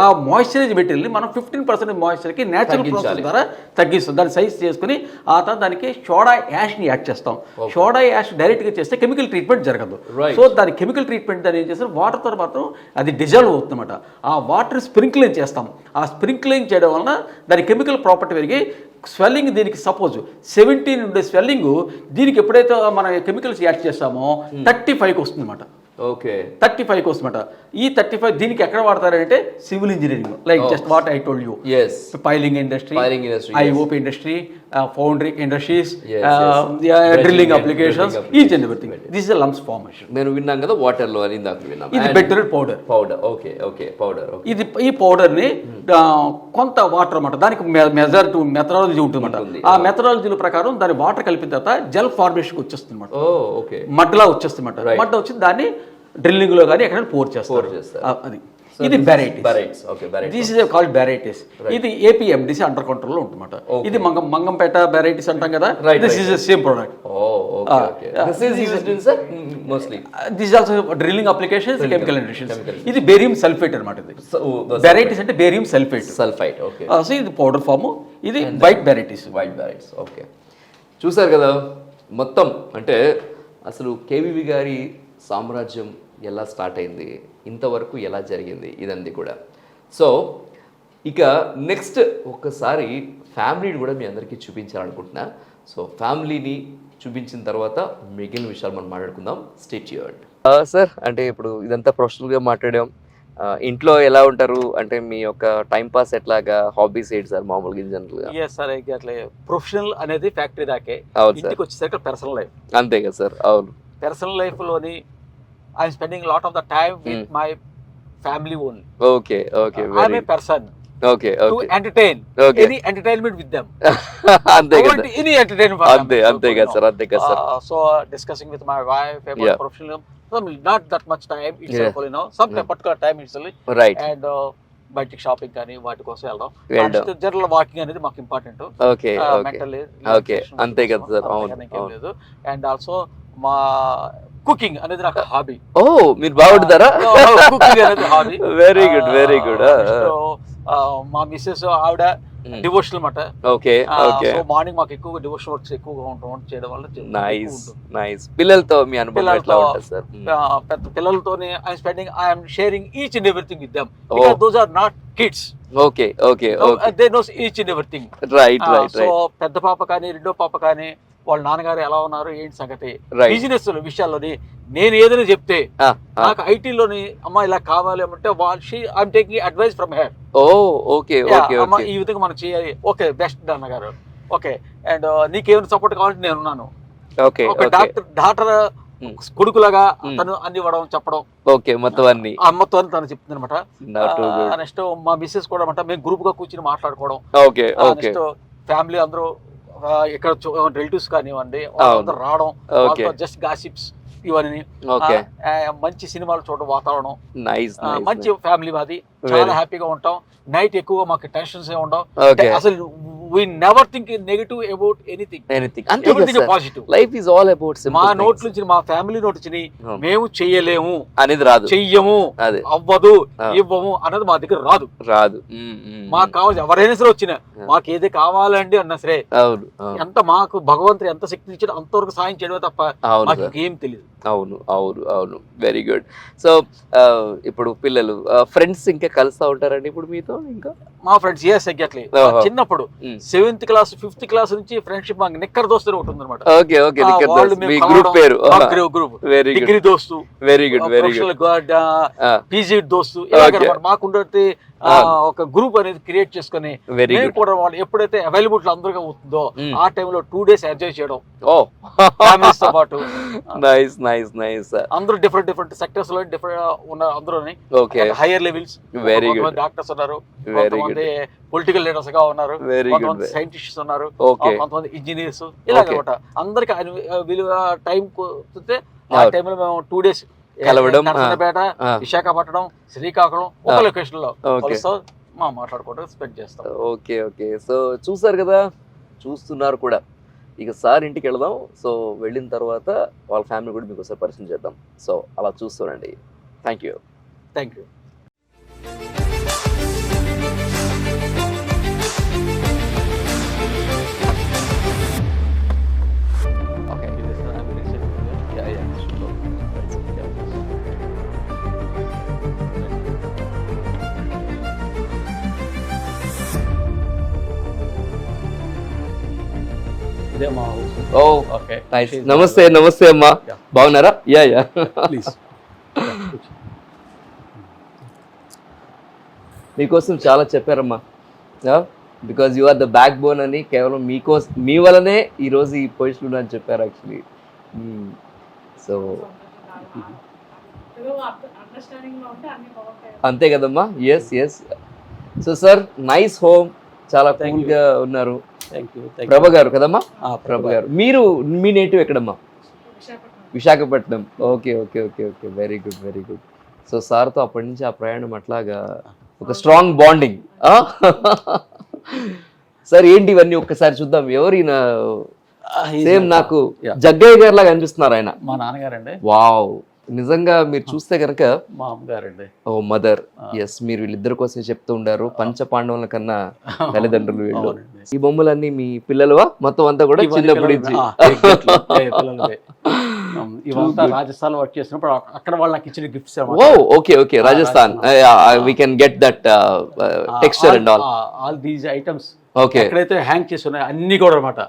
ఆ మాయిశ్చరైజ్ మెటీరియల్ని మనం 15% మాయిశ్చర్కి నేచురల్ ప్రాసెస్ ద్వారా తగ్గిస్తాం. దాన్ని సైజ్ చేసుకుని ఆ తర్వాత దానికి సోడా యాష్ని యాడ్ చేస్తాం. సోడా యాష్ డైరెక్ట్గా చేస్తే కెమికల్ ట్రీట్మెంట్ జరగదు. Right. సో దాని కెమికల్ ట్రీట్మెంట్ దాన్ని ఏం చేస్తారు, వాటర్తో మాత్రం అది డిజాల్వ్ అవుతుందన్నమాట. ఆ వాటర్ స్ప్రింక్లింగ్ చేస్తాం. ఆ స్ప్రింక్లింగ్ చేయడం వలన దాని కెమికల్ ప్రాపర్టీ పెరిగి స్వెల్లింగ్, దీనికి సపోజ్ 17 ఉండే స్వెల్లింగ్ దీనికి ఎప్పుడైతే మనం కెమికల్స్ యాడ్ చేస్తామో 35కి వస్తుంది అనమాట. ఓకే. 35కి వస్తుందన్నమాట. ఈ 35 దీనికి ఎక్కడ వాడతారంటే civil engineering, like just what I told you, yes, piling industry, IOP industry, foundry industries, drilling applications, each and everything. This is lumps formation. నేను విన్నాం కదా వాటర్ లో అని ఇందాక విన్నాం. ఇది better powder. Okay okay, powder. ఇది ఈ పౌడర్ ని కొంత వాటర్ అన్నమాట, దానికి మెథడాలజీ ఉంటుంది. ఆ మెథడాలజీ ప్రకారం దాని వాటర్ కలిపిన తర్వాత జెల్ ఫార్మేషన్ వచ్చేస్తుంది అనమాట. ఓకే. మడ్లా వచ్చేస్తుంది అనమాట. మడ్డ వచ్చి దాన్ని డ్రిల్లింగ్ లో కానీ ఎక్కడ పోర్ చేస్తారు. అది ఇది varieties. This is called varieties. ఇది APMDC అండర్ కంట్రోల్ లో ఉంటుందన్నమాట. ఇది మంగంపేట వెరైటీస్ అంటాం కదా. This is same product. This also drilling applications, chemical industries. ఇది బేరియం సల్ఫేట్ అనమాట. ఇది వెరైటీస్ అంటే బేరియం సల్ఫైట్. సో ఇది పౌడర్ ఫామ్. ఇది వైట్ వెరైటీస్. ఓకే. చూసారు కదా మొత్తం, అంటే అసలు KVV గారి సామ్రాజ్యం ఎలా స్టార్ట్ అయింది, ఇంతవరకు ఎలా జరిగింది, ఇదంతా కూడా. సో ఇక నెక్స్ట్ ఒక్కసారి ఫ్యామిలీని కూడా మీ అందరికీ చూపించాలనుకుంటున్నా. సో ఫ్యామిలీని చూపించిన తర్వాత మిగిలిన విషయాలు మనం మాట్లాడుకుందాం. Stay tuned. సార్, అంటే ఇప్పుడు ఇదంతా ప్రొఫెషనల్గా మాట్లాడాం. ఇంట్లో ఎలా ఉంటారు, అంటే మీ యొక్క టైం పాస్ ఎట్లాగా, హాబీస్ ఏంటి సార్ మామూలుగా జనరల్గా? ఎస్ సార్, అట్లా ప్రొఫెషనల్ అనేది ఫ్యాక్టరీ దాకే. అవును సార్. ఇంటికి వచ్చేసరికి పర్సనల్ లైఫ్. అంతే కదా సార్? అవును. పర్సనల్ లైఫ్లోని I'm spending a lot of the time with my family only. Okay. I'm a person Okay. to entertain. Okay. Any entertainment with them. Ante I kada. want any entertainment for them. Ante kada sir. So discussing with my wife about professionalism, not that much time itself, some particular time itself. Right. And బయటికి shopping కానీ వాటి కోసం వెళ్దాం. General walking అనేది మాకు important. Okay. Mentally అంతే కదా sir? అవును. లేదు. అండ్ ఆల్సో మా కుకింగ్ అనేది నాకు హాబీ. ఓ, మీరు బాగుంటారా? కుకింగ్ అనేది హాబీ. Very good. మా మిస్సెస్ ఆవిడ డివోషనల్ అన్నమాట. ఓకే. సో మార్నింగ్ మాకు ఎక్కువగా డివోషనల్ వర్క్స్ ఎక్కువగా ఉంటుంది చేయడం వల్ల. నైస్. పిల్లలతో మీ అనుభవం ఎట్లా ఉంటుంది సార్? పెద్ద పిల్లలతోనే I'm sharing each and everything with them, because those are not kids. Okay. They knows each and everything. Right. So పెద్ద పాప కానీ రెండో పాప కానీ వాళ్ళ నాన్నగారు ఎలా ఉన్నారు, ఏంటి సంగతి, బిజినెస్ విషయాల్లోని నేను ఏదైనా చెప్తే నాకు ఐటీలోని అమ్మ ఇలా కావాలి అంటే I'm taking advice from her. Okay. అమ్మ ఈ విధంగా మనం చేయాలి, ఓకే బెస్ట్ అన్నగారు, ఓకే. అండ్ నీకేమైనా సపోర్ట్ కావాలంటే నేను ఉన్నాను. ఒక డాక్టర్ కొడుకులాగా తను అన్ని ఇవ్వడం చెప్పడం. ఓకే. మొత్తం అన్ని తను చెప్తుంది అనమాట. నెక్స్ట్ మా మిస్సెస్ కూడా అనమాట, మేము గ్రూప్ గా కూర్చుని మాట్లాడుకోవడం. నెక్స్ట్ ఫ్యామిలీ అందరూ ఇక్కడ రిలేటివ్స్ కానివ్వండి అందరూ రావడం, జస్ట్ గాసిప్స్ ఇవన్నీ, మంచి సినిమాలు చూడడం, వాతావరణం మంచి ఫ్యామిలీ మాది, చాలా హ్యాపీగా ఉంటాం. నైట్ ఎక్కువ మాకు టెన్షన్స్ ఏ ఉండవు అసలు. we never think negative about anything. Everything is positive. Life is all about simple మా things. నోట్ నుంచి మా ఫ్యామిలీ నోట్ నుంచి మేము చెయ్యలేము అనేది రాదు, చెయ్యము, అవ్వదు, ఇవ్వము అన్నది మా దగ్గర రాదు. మాకు కావాలి ఎవరైనా సరే వచ్చినా మాకు ఏది కావాలండి అన్నా సరే ఎంత మాకు భగవంతుడు ఎంత శక్తి ఇచ్చాడో అంతవరకు సాయం చేయడమే తప్ప మాకు ఇంకేం తెలియదు. అవును. Very good. సో ఇప్పుడు పిల్లలు ఫ్రెండ్స్ ఇంకా కలుస్తా ఉంటారండి ఇప్పుడు మీతో? ఇంకా మా ఫ్రెండ్స్ ఎగ్జాక్ట్లీ చిన్నప్పుడు 7th క్లాస్ 5th క్లాస్ నుంచి ఫ్రెండ్షిప్ మాకు నిక్కర్ దోస్తు ఉంటుంది అనమాట. డిగ్రీ దోస్తు, వెరీ గుడ్. పీజీ దోస్తు, మాకుండే ఒక గ్రూప్ అనేది క్రియేట్ చేసుకుని కూడా వాళ్ళు ఎప్పుడైతే అవైలబుల్ అందరిగా అవుతుందో ఆ టైంలో 2 days ఎంజాయ్ చేయడం ఫ్యామిలీస్ తో పాటు. అందరూ డిఫరెంట్ సెక్టర్స్ లో ఉన్నారు. అందరూ హైయర్ లెవెల్స్, డాక్టర్స్ ఉన్నారు, కొంతమంది పొలిటికల్ లీడర్స్ గా ఉన్నారు, కొంతమంది సైంటిస్ట్స్ ఉన్నారు, కొంతమంది ఇంజనీర్స్, ఇలాగనమాట. అందరికి వీళ్ళు టైం ఆ టైంలో మేము 2 days కలవడం, నరసన్నపేట, విశాఖపట్నం, శ్రీకాకుళం ఒక లొకేషన్ లో మాట్లాడుకోవడం స్పెండ్ చేస్తాం. Okay okay. సో చూసారు కదా, చూస్తున్నారు కూడా. ఇక సార్ ఇంటికి వెళదాం. సో వెళ్ళిన తర్వాత వాళ్ళ ఫ్యామిలీ కూడా మీకు ఒకసారి పరిచయం చేద్దాం. సో అలా చూస్తానండి. Thank you. Thank you. Oh nice. నమస్తే నమస్తే అమ్మా, బాగున్నారా? Yeah yeah please. మీకోసం చాలా చెప్పారమ్మా, because you are the backbone అని. కేవలం మీకోసం, మీ వల్లనే ఈరోజు ఈ పొజిషన్ అని చెప్పారు యాక్చువల్లీ. సో అంతే కదమ్మా. Yes yes. So sir, nice home, చాలా కూల్గా ఉన్నారు. ప్రభ గారు కదమ్మా? ప్రభ గారు. మీరు, మీ నేటివ్ ఎక్కడమ్మా? Visakhapatnam. Okay okay okay okay. Very good very good. So సార్తో అప్పటి నుంచి ఆ ప్రయాణం అట్లాగా ఒక స్ట్రాంగ్ బాండింగ్. సార్ ఏంటి ఇవన్నీ ఒక్కసారి చూద్దాం. ఎవరైనా సేమ్ నాకు జగ్గయ్య గారి లాగా అనిపిస్తున్నారు ఆయన. మా నాన్నగారండి. వావ్, నిజంగా మీరు చూస్తే కనుక మా అమ్మగారండి. ఓ మదర్. ఎస్, మీరు వీళ్ళిద్దరి కోసం చెప్తూ ఉండారు. పంచ పాండవుల కన్నా తల్లిదండ్రులు వీళ్ళు. ఈ బొమ్మలన్నీ మీ పిల్లలువా? మొత్తం అంతా కూడా చిన్నప్పటి నుంచి? ఇవంతా రాజస్థాన్ వర్క్ చేసినప్పుడు అక్కడ వాళ్ళు నాకు ఇచ్చిన gifts. Oh okay okay. Rajasthan. We can get that texture and all these items. Okay. ఎక్కడైతే హ్యాంగ్ చేసి ఉన్నాయి అన్ని కూడా అన్నమాట.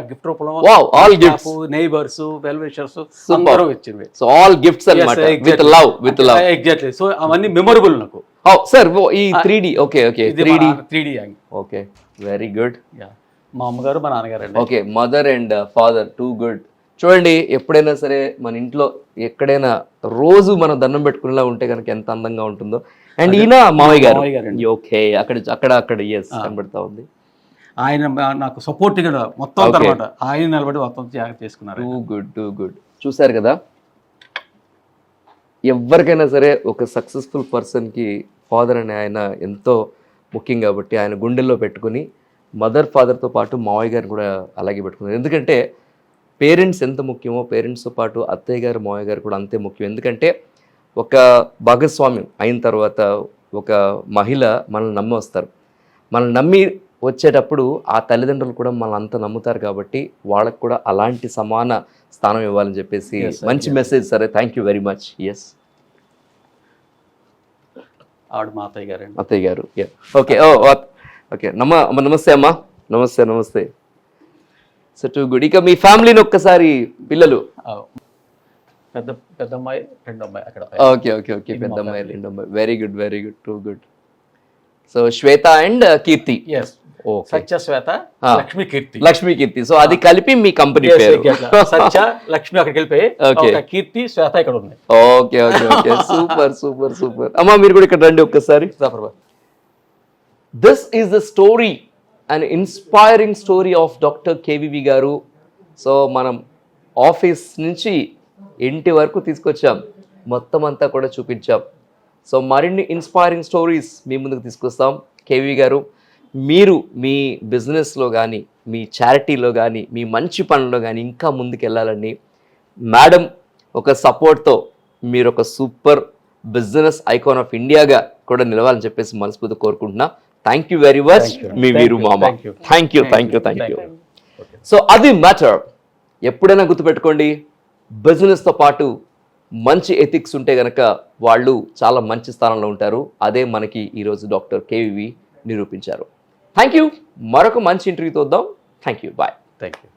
గిఫ్ట్ రూపంలో all gifts, neighbours, well wishers అందరూ ఇచ్చినవి. సో ఆల్ గిఫ్ట్స్ అన్నమాట. With love, with love. Exactly. So అవన్నీ మెమరబుల్ నాకు. సార్ ఈ 3D. Okay okay. 3D. Okay, very good. మా అమ్మగారు, మా నాన్నగారు అండి. Okay, mother and father, too good. చూడండి, ఎప్పుడైనా సరే మన ఇంట్లో ఎక్కడైనా రోజు మనం దండం పెట్టుకునేలా ఉంటే కనుక ఎంత అందంగా ఉంటుందో. అండ్ ఈయన మావయ్య గారు. ఓకే, అక్కడ ఎస్ కనబడతా ఉంది. ఆయన నాకు సపోర్టివ్ గా మొత్తం అనమాట. ఆయన నిలబడి మొత్తం జాగ్రత్త చేసుకున్నారు. Too good too good. చూసారు కదా, ఎవరికైనా సరే ఒక సక్సెస్ఫుల్ పర్సన్కి ఫాదర్ అనే ఆయన ఎంతో ముఖ్యం. కాబట్టి ఆయన గుండెల్లో పెట్టుకుని మదర్ ఫాదర్తో పాటు మావయ్య గారిని కూడా అలాగే పెట్టుకున్నారు. ఎందుకంటే పేరెంట్స్ ఎంత ముఖ్యమో, పేరెంట్స్తో పాటు అత్తయ్య గారు, మావయ్య గారు కూడా అంతే ముఖ్యం. ఎందుకంటే ఒక భాగస్వామ్యం అయిన తర్వాత ఒక మహిళ మనల్ని నమ్మి వస్తారు. మనల్ని నమ్మి వచ్చేటప్పుడు ఆ తల్లిదండ్రులు కూడా మనల్ని అంత నమ్ముతారు. కాబట్టి వాళ్ళకు కూడా అలాంటి సమాన స్థానం ఇవ్వాలని చెప్పేసి మంచి మెసేజ్. సరే, thank you very much. Yes, ఆవిడ మా అత్తయ్య గారు. అత్తయ్య గారు. ఓకే. ఓకే. నమస్తే అమ్మా. నమస్తే నమస్తే. So too good. ఇక మీ ఫ్యామిలీని ఒక్కసారి, పిల్లలు? పెద్ద అమ్మాయి, రెండో అమ్మాయి అక్కడ. Okay okay okay. పెద్ద అమ్మాయి, రెండో అమ్మాయి. Very good very good. Too good. So Shweta and Keerthi. Satya, Shweta, Lakshmi, Keerthi. Lakshmi, Keerthi. So అది కలిపి మీ కంపెనీ పేరు. సత్య, లక్ష్మి అక్కడికి వెళ్ళిపోయి, కీర్తి, శ్వేత ఇక్కడ ఉన్నాయి. Okay okay okay. Super super super. అమ్మా మీరు కూడా ఇక్కడ రండి ఒక్కసారి. This is the story, an inspiring story of doctor KVV గారు. సో మనం ఆఫీస్ నుంచి ఇంటి వరకు తీసుకొచ్చాం, మొత్తం అంతా కూడా చూపించాం. సో మరిన్ని ఇన్స్పైరింగ్ స్టోరీస్ మీ ముందుకు తీసుకొస్తాం. కేవీ గారు, మీరు మీ బిజినెస్లో కానీ, మీ చారిటీలో కానీ, మీ మంచి పనుల్లో కానీ ఇంకా ముందుకు వెళ్ళాలని, మేడం ఒక సపోర్ట్తో మీరు ఒక సూపర్ బిజినెస్ ఐకాన్ ఆఫ్ ఇండియాగా కూడా నిలవాలని చెప్పేసి మనస్ఫూర్తి కోరుకుంటున్నా. Thank you very much. మీ వీరు మామ. Thank you thank you thank you. So అది మ్యాటర్. ఎప్పుడైనా గుర్తుపెట్టుకోండి, బిజినెస్తో పాటు మంచి ఎథిక్స్ ఉంటే కనుక వాళ్ళు చాలా మంచి స్థానంలో ఉంటారు. అదే మనకి ఈరోజు డాక్టర్ కేవీవి నిరూపించారు. Thank you. మరొక మంచి ఇంటర్వ్యూతో వద్దాం. Thank you. Bye. Thank you.